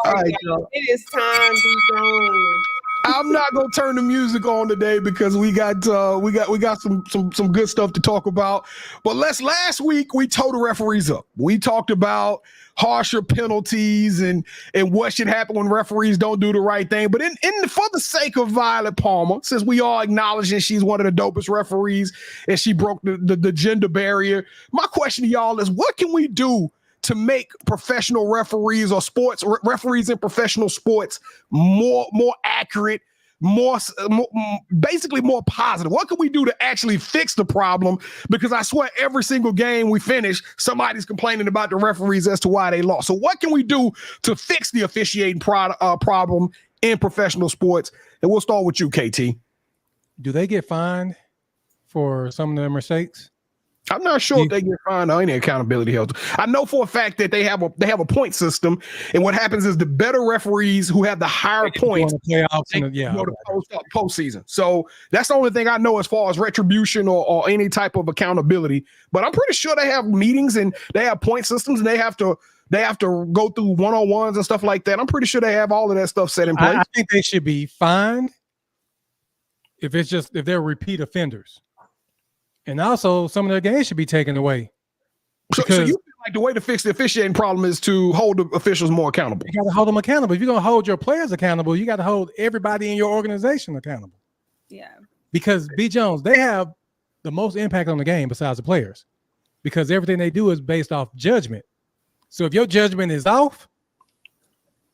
All right, it is time, B. Jones. I'm not gonna turn the music on today because we got some good stuff to talk about. But last week we told the referees up. We talked about harsher penalties and what should happen when referees don't do the right thing. But for the sake of Violet Palmer, since we all acknowledging she's one of the dopest referees and she broke the gender barrier, my question to y'all is, what can we do to make professional referees or sports referees in professional sports more accurate, basically more positive? What can we do to actually fix the problem? Because I swear every single game we finish, somebody's complaining about the referees as to why they lost. So what can we do to fix the officiating problem in professional sports? And we'll start with you, KT. Do they get fined for some of their mistakes? I'm not sure if they get fined or any accountability held. I know for a fact that they have a point system, and what happens is the better referees who have the higher points go to postseason. So that's the only thing I know as far as retribution or any type of accountability. But I'm pretty sure they have meetings and they have point systems and they have to go through one-on-ones and stuff like that. I'm pretty sure they have all of that stuff set in place. I think they should be fined if they're repeat offenders. And also, some of their games should be taken away. So you feel like the way to fix the officiating problem is to hold the officials more accountable? You got to hold them accountable. If you're going to hold your players accountable, you got to hold everybody in your organization accountable. Yeah. Because B. Jones, they have the most impact on the game besides the players. Because everything they do is based off judgment. So if your judgment is off,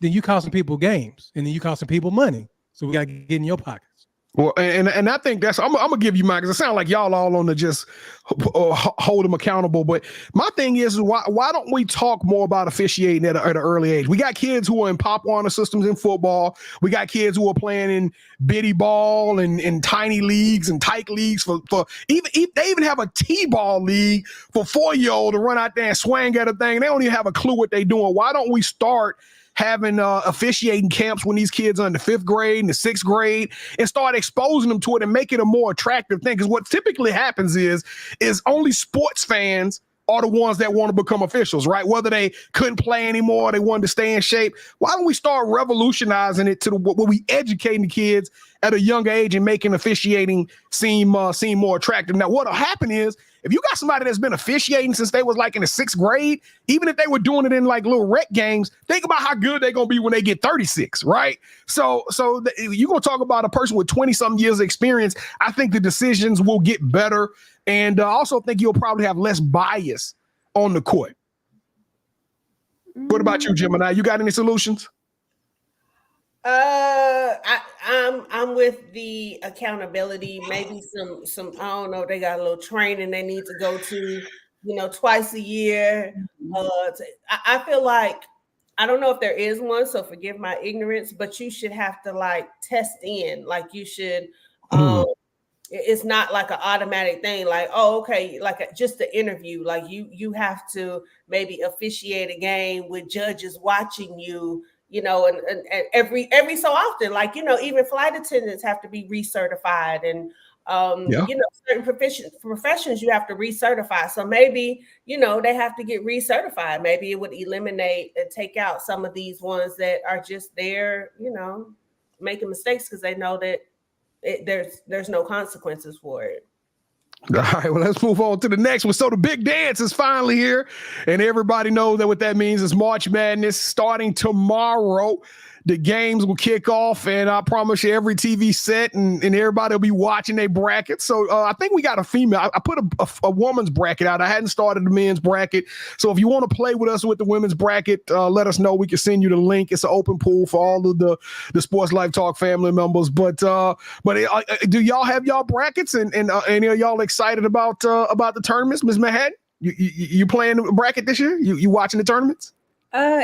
then you costing people games. And then you costing people money. So we got to get in your pockets. Well, and I think I'm gonna give you mine because it sounds like y'all all on to just hold them accountable. But my thing is why don't we talk more about officiating at an early age? We got kids who are in Pop Warner systems in football. We got kids who are playing in bitty ball and tiny leagues and tight leagues for even they even have a T-ball league for 4-year-old to run out there and swing at a thing. They don't even have a clue what they're doing. Why don't we start having officiating camps when these kids are in the 5th grade and the 6th grade and start exposing them to it and make it a more attractive thing? Because what typically happens is only sports fans are the ones that want to become officials, right? Whether they couldn't play anymore, they wanted to stay in shape. Why don't we start revolutionizing it to where we educating the kids at a younger age and making officiating seem more attractive? Now, what'll happen is if you got somebody that's been officiating since they was like in the 6th grade, even if they were doing it in like little rec games, think about how good they're going to be when they get 36, right? So you're going to talk about a person with 20-something years of experience. I think the decisions will get better. And I also think you'll probably have less bias on the court. What about you, Gemini? You got any solutions? I'm with the accountability. Maybe some I don't know. They got a little training they need to go to, twice a year. I feel like I don't know if there is one, so forgive my ignorance. But you should have to like test in. Like you should. It's not like an automatic thing. Like, oh, okay, like just the interview. Like you have to maybe officiate a game with judges watching you. you know, and every so often, like, you know, even flight attendants have to be recertified, and you know, certain professions you have to recertify. So maybe, you know, they have to get recertified. Maybe it would eliminate and take out some of these ones that are just there, you know, making mistakes because they know that there's no consequences for it. All right, well, let's move on to the next one. So the big dance is finally here, and everybody knows that what that means is March Madness starting tomorrow. The games will kick off, and I promise you every TV set and everybody will be watching their brackets. So I think we got a female. I put a woman's bracket out. I hadn't started the men's bracket. So if you want to play with us with the women's bracket, let us know. We can send you the link. It's an open pool for all of the Sports Life Talk family members. But do y'all have y'all brackets? And are y'all excited about the tournaments? Ms. Manhattan, you playing the bracket this year? You watching the tournaments?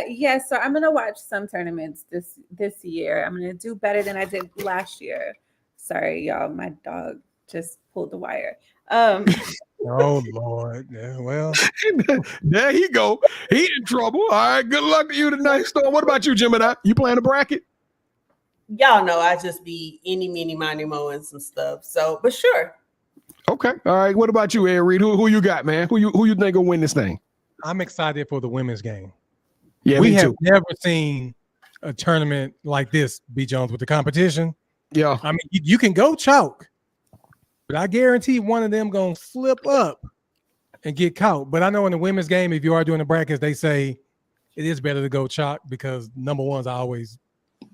Yes, so I'm gonna watch some tournaments this year. I'm gonna do better than I did last year. Sorry, y'all, my dog just pulled the wire. Oh Lord. Yeah, well, there he go. He in trouble. All right, good luck to you tonight, Storm. What about you, Gemini? You playing the bracket? Y'all know I just be any, mini, miny, mo and some stuff. So, but sure. Okay. All right. What about you, Ed Reed? Who you got, man? Who you think will win this thing? I'm excited for the women's game. Yeah, we have never seen a tournament like this, B. Jones, with the competition. Yeah. I mean, you can go chalk, but I guarantee one of them going to slip up and get caught. But I know in the women's game, if you are doing the brackets, they say it is better to go chalk because number ones are always.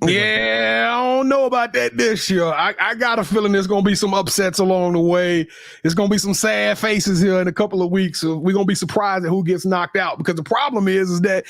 Yeah, I don't know about that this year. I got a feeling there's going to be some upsets along the way. There's going to be some sad faces here in a couple of weeks. So we're going to be surprised at who gets knocked out, because the problem is that,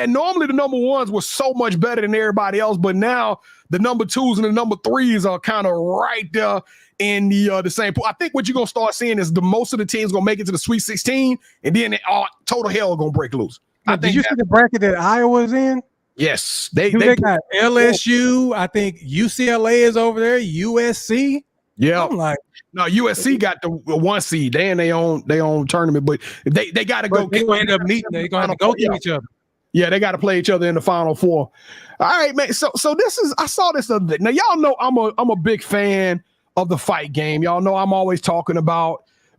normally the number ones were so much better than everybody else, but now the number twos and the number threes are kind of right there in the same pool. I think what you're going to start seeing is the most of the teams going to make it to the Sweet 16, and then total hell going to break loose. Did you see the bracket that Iowa's in? Yes, they got LSU. I think UCLA is over there. USC. Yeah, I'm like, no, USC got the 1 seed. They in their own tournament, but they got to go. They're going to end up meeting. They're going to go to each other. Yeah, they got to play each other in the Final Four. All right, man. So this is. I saw this other day. Now y'all know I'm a big fan of the fight game. Y'all know I'm always talking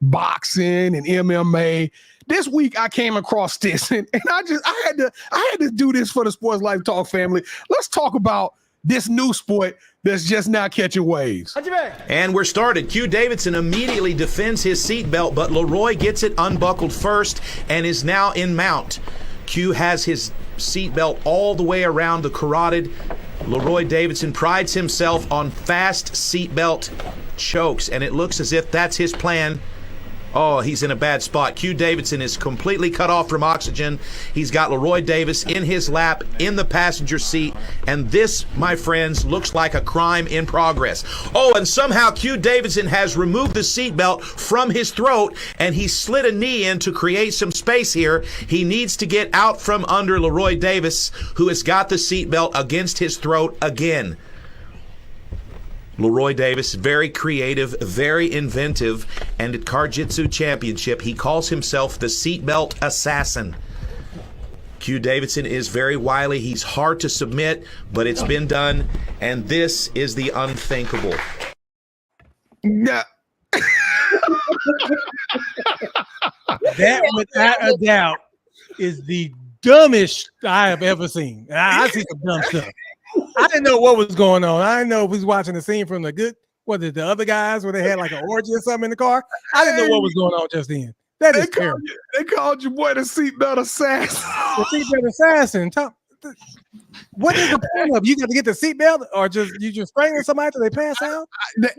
boxing and MMA. This week I came across this, and I had to do this for the Sports Life Talk family. Let's talk about this new sport that's just now catching waves. And we're started. Q Davidson immediately defends his seatbelt, but Leroy gets it unbuckled first and is now in mount. Q has his seatbelt all the way around the carotid. Leroy Davidson prides himself on fast seatbelt chokes, and it looks as if that's his plan. Oh, he's in a bad spot. Q Davidson is completely cut off from oxygen. He's got Leroy Davis in his lap in the passenger seat. And this, my friends, looks like a crime in progress. Oh, and somehow Q Davidson has removed the seatbelt from his throat, and he slid a knee in to create some space here. He needs to get out from under Leroy Davis, who has got the seatbelt against his throat again. Leroy Davis, very creative, very inventive, and at Car-Jitsu Championship, he calls himself the seatbelt assassin. Q Davidson is very wily. He's hard to submit, but it's been done, and this is the unthinkable. Yeah. That, without a doubt, is the dumbest I have ever seen. I see some dumb stuff. I didn't know what was going on. I didn't know if we was watching the scene from the other guys where they had like an orgy or something in the car. I didn't know what was going on just then. That is terrible. They called your boy the seatbelt assassin. The seatbelt assassin. What is the point of? You got to get the seatbelt, or you just strangling somebody till they pass out?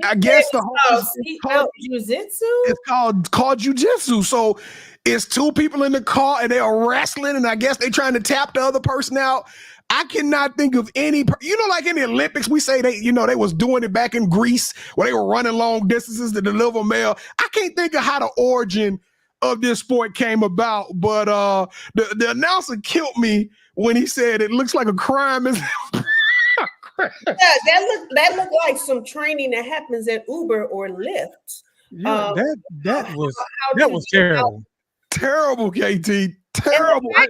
I guess the whole seatbelt jujitsu. It's called jujitsu. So it's two people in the car and they are wrestling, and I guess they trying to tap the other person out. I cannot think of any, like in the Olympics, we say they was doing it back in Greece where they were running long distances to deliver mail. I can't think of how the origin of this sport came about, but the announcer killed me when he said it looks like a crime. Yeah, that looked like some training that happens at Uber or Lyft. Yeah, that was terrible. Terrible, KT. Terrible. I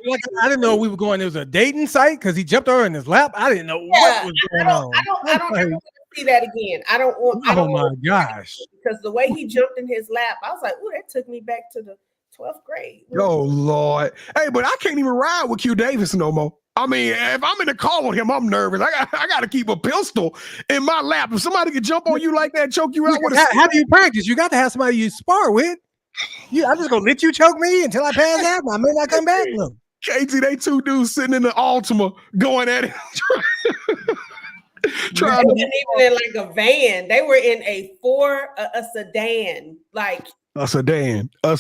didn't know we were going. It was a dating site because he jumped her in his lap. I didn't know what was going on. I don't ever want to see that again. I don't want. Oh my gosh! Because the way he jumped in his lap, I was like, "Ooh, that took me back to the 12th grade." Oh Lord. Hey, but I can't even ride with Q Davis no more. I mean, if I'm in the car with him, I'm nervous. I got to keep a pistol in my lap. If somebody can jump on you like that, choke you out with a how do you practice? You got to have somebody you spar with. I'm just gonna let you choke me until I pass out. I may not come back. Look, Casey, they two dudes sitting in the Altima going at it. They weren't even in like a van. They were in a sedan. Like A sedan. All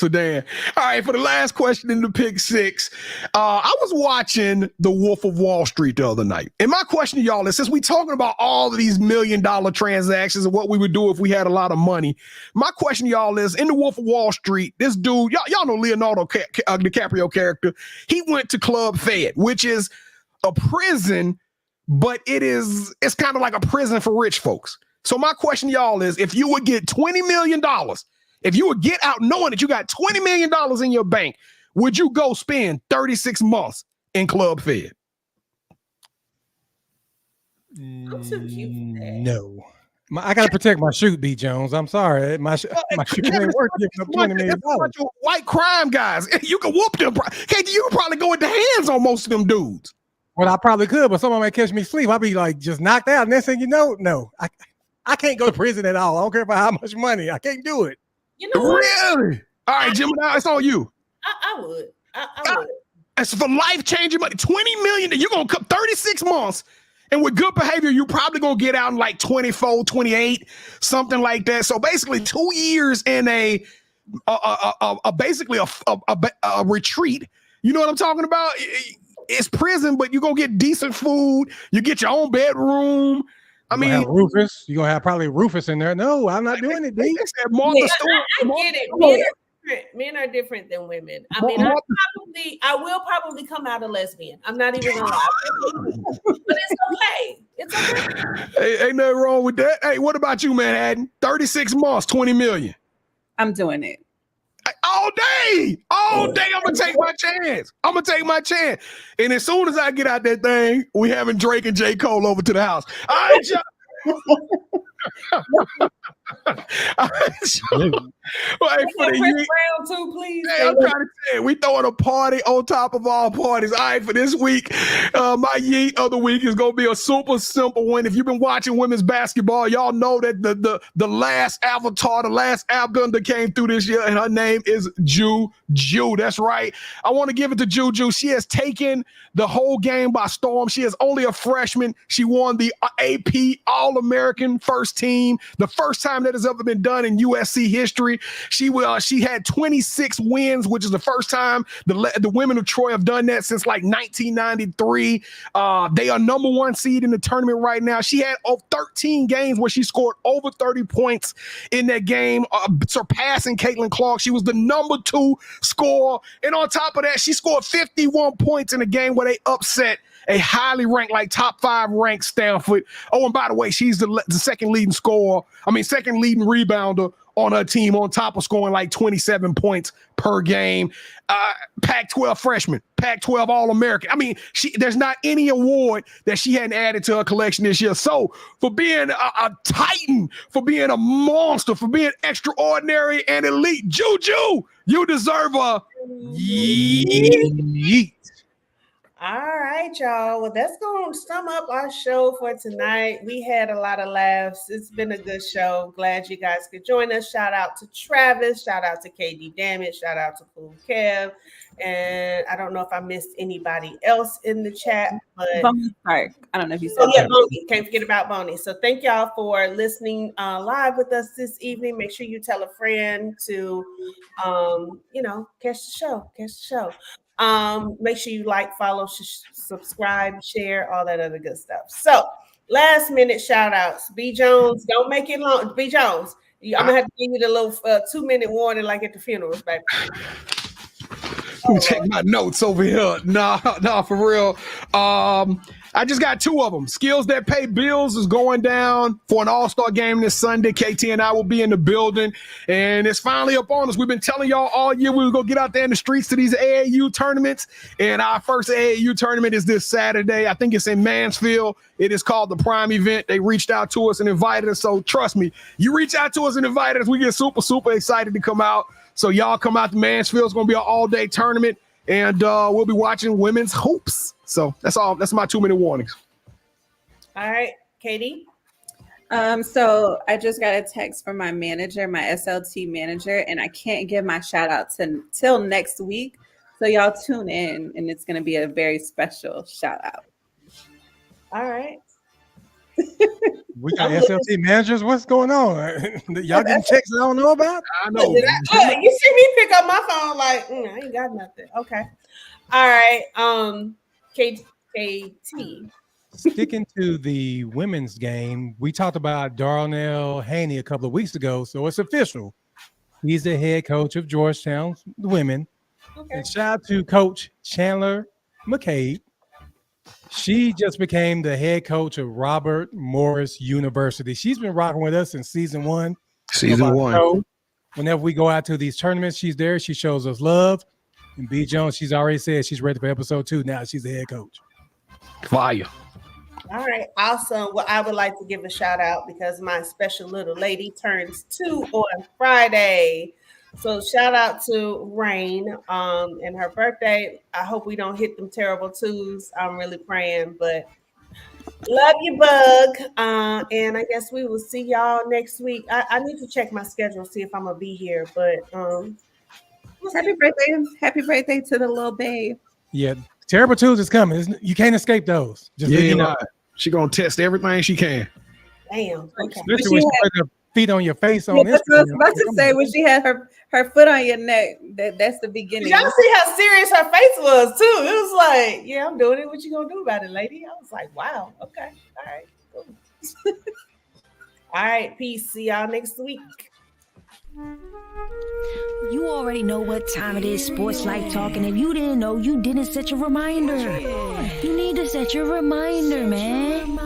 right, for the last question in the pick six, I was watching The Wolf of Wall Street the other night. And my question to y'all is, since we talking about all of these $1 million transactions and what we would do if we had a lot of money, my question to y'all is, in The Wolf of Wall Street, this dude, y'all know Leonardo DiCaprio character, he went to Club Fed, which is a prison, but it's kind of like a prison for rich folks. So my question to y'all is, if you would get $20 million, if you would get out knowing that you got $20 million in your bank, would you go spend 36 months in Club Fed? I'm too cute for that. No. I got to protect my shoot, B. Jones. I'm sorry. My shoot ain't worth giving up $20 million. White crime guys. You can whoop them. KD, you could probably go with the hands on most of them dudes. Well, I probably could, but someone might catch me asleep. I'll be like just knocked out. Next thing you know, no. I can't go to prison at all. I don't care about how much money. I can't do it. You know what? Really? All right, Gemini, it's on you. I would. I would. It's for life-changing money. $20 million. You're going to come 36 months. And with good behavior, you're probably going to get out in like 24, 28, something like that. So basically 2 years in a retreat. You know what I'm talking about? It's prison, but you're going to get decent food. You get your own bedroom. I mean, Rufus. You're going to have probably Rufus in there. No, I'm not doing it, D. I get it. Men are different than women. I mean, I will probably come out a lesbian. I'm not even going to lie. But it's okay. It's okay. Hey, ain't nothing wrong with that. Hey, what about you, Manhattan? 36 months, $20 million. I'm doing it. All day. I'm going to take my chance. And as soon as I get out that thing, we having Drake and J. Cole over to the house. All right, Round two, please. Hey, I'm trying to say, we throwing a party on top of all parties. All right, for this week, my yeet of the week is going to be a super simple one. If you've been watching women's basketball, y'all know that the last avatar, the last Airbender came through this year, and her name is Juju. That's right. I want to give it to Juju. She has taken the whole game by storm. She is only a freshman. She won the AP All-American first team, the first time that has ever been done in USC history. She had 26 wins, which is the first time the women of Troy have done that since like 1993. They are number one seed in the tournament right now. She had 13 games where she scored over 30 points in that game, surpassing Caitlin Clark. She was the number 2 scorer. And on top of that, she scored 51 points in a game where they upset a highly ranked, like top 5 ranked Stanford. Oh, and by the way, she's the second leading rebounder on her team, on top of scoring like 27 points per game. Pac-12 freshman, Pac-12 All-American. I mean, there's not any award that she hadn't added to her collection this year. So for being a titan, for being a monster, for being extraordinary and elite, Juju, you deserve a yeet. All right, y'all. Well, that's going to sum up our show for tonight. We had a lot of laughs. It's been a good show. Glad you guys could join us. Shout out to Travis. Shout out to KD Dammit. Shout out to Cool Kev. And I don't know if I missed anybody else in the chat. But Boney Park. I don't know if you said that. Boney. Can't forget about Boney. So thank y'all for listening live with us this evening. Make sure you tell a friend to, catch the show. Make sure you like, follow, subscribe, share, all that other good stuff. So last minute shout outs. B Jones, don't make it long. B Jones, I'm gonna have to give you the little 2-minute warning like at the funerals back. Let me check my notes over here. Nah, for real. I just got 2 of them. Skills That Pay Bills is going down for an all-star game this Sunday. KT and I will be in the building, and it's finally up on us. We've been telling y'all all year we were going to get out there in the streets to these AAU tournaments, and our first AAU tournament is this Saturday. I think it's in Mansfield. It is called the Prime Event. They reached out to us and invited us, so trust me, you reach out to us and invite us, we get super, super excited to come out. So y'all come out to Mansfield. It's going to be an all-day tournament, and we'll be watching women's hoops. So that's all. That's my 2-minute warnings. All right, Katie. So I just got a text from my manager, my SLT manager, and I can't give my shout out till next week. So y'all tune in, and it's going to be a very special shout out. All right. We got SLT managers. What's going on? Y'all getting texts I don't know about? I know. Look, you see me pick up my phone like, I ain't got nothing. Okay. All right. KT. Sticking to the women's game, we talked about Darnell Haney a couple of weeks ago, so it's official. He's the head coach of Georgetown's women. Okay. And shout out to Coach Chandler McCabe. She just became the head coach of Robert Morris University. She's been rocking with us since season 1. Season 1. Whenever we go out to these tournaments, she's there. She shows us love. And B. Jones, she's already said she's ready for episode 2. Now she's the head coach. Fire. All right, awesome. Well, I would like to give a shout out because my special little lady turns 2 on Friday. So shout out to Rain and her birthday. I hope we don't hit them terrible 2s. I'm really praying, but love you, Bug. And I guess we will see y'all next week. I need to check my schedule, see if I'm gonna be here. But Happy birthday to the little babe. Yeah, terrible 2s is coming. You can't escape those. Just Yeah, you know. She gonna test everything she can. damn. Okay. Especially when she put her feet on your face on Yeah, that's what I was Instagram. about to say. When she had her foot on your neck, that's the beginning. Did y'all see how serious her face was too? It was like, yeah, I'm doing it. What you gonna do about it, lady? I was like, wow. Okay. All right. Cool. All right. Peace. See y'all next week. You already know what time it is, Sports Life Talk, and if you didn't know, you didn't set your reminder. You need to set your reminder, man.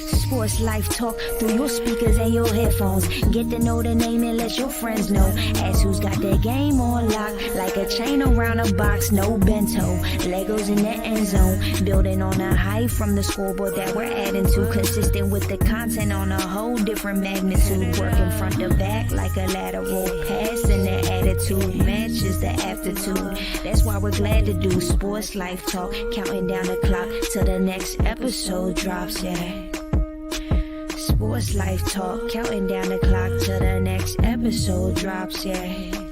Sports Life Talk through your speakers and your headphones. Get to know the name and let your friends know. Ask who's got their game on lock, like a chain around a box, no bento. Legos in the end zone, building on a height from the scoreboard that we're adding to. Consistent with the content on a whole different magnitude. Working front to back like a lateral pass, and the attitude matches the aptitude. That's why we're glad to do Sports Life Talk, counting down the clock till the next episode drops, yeah. Sports Life Talk, counting down the clock till the next episode drops, yeah.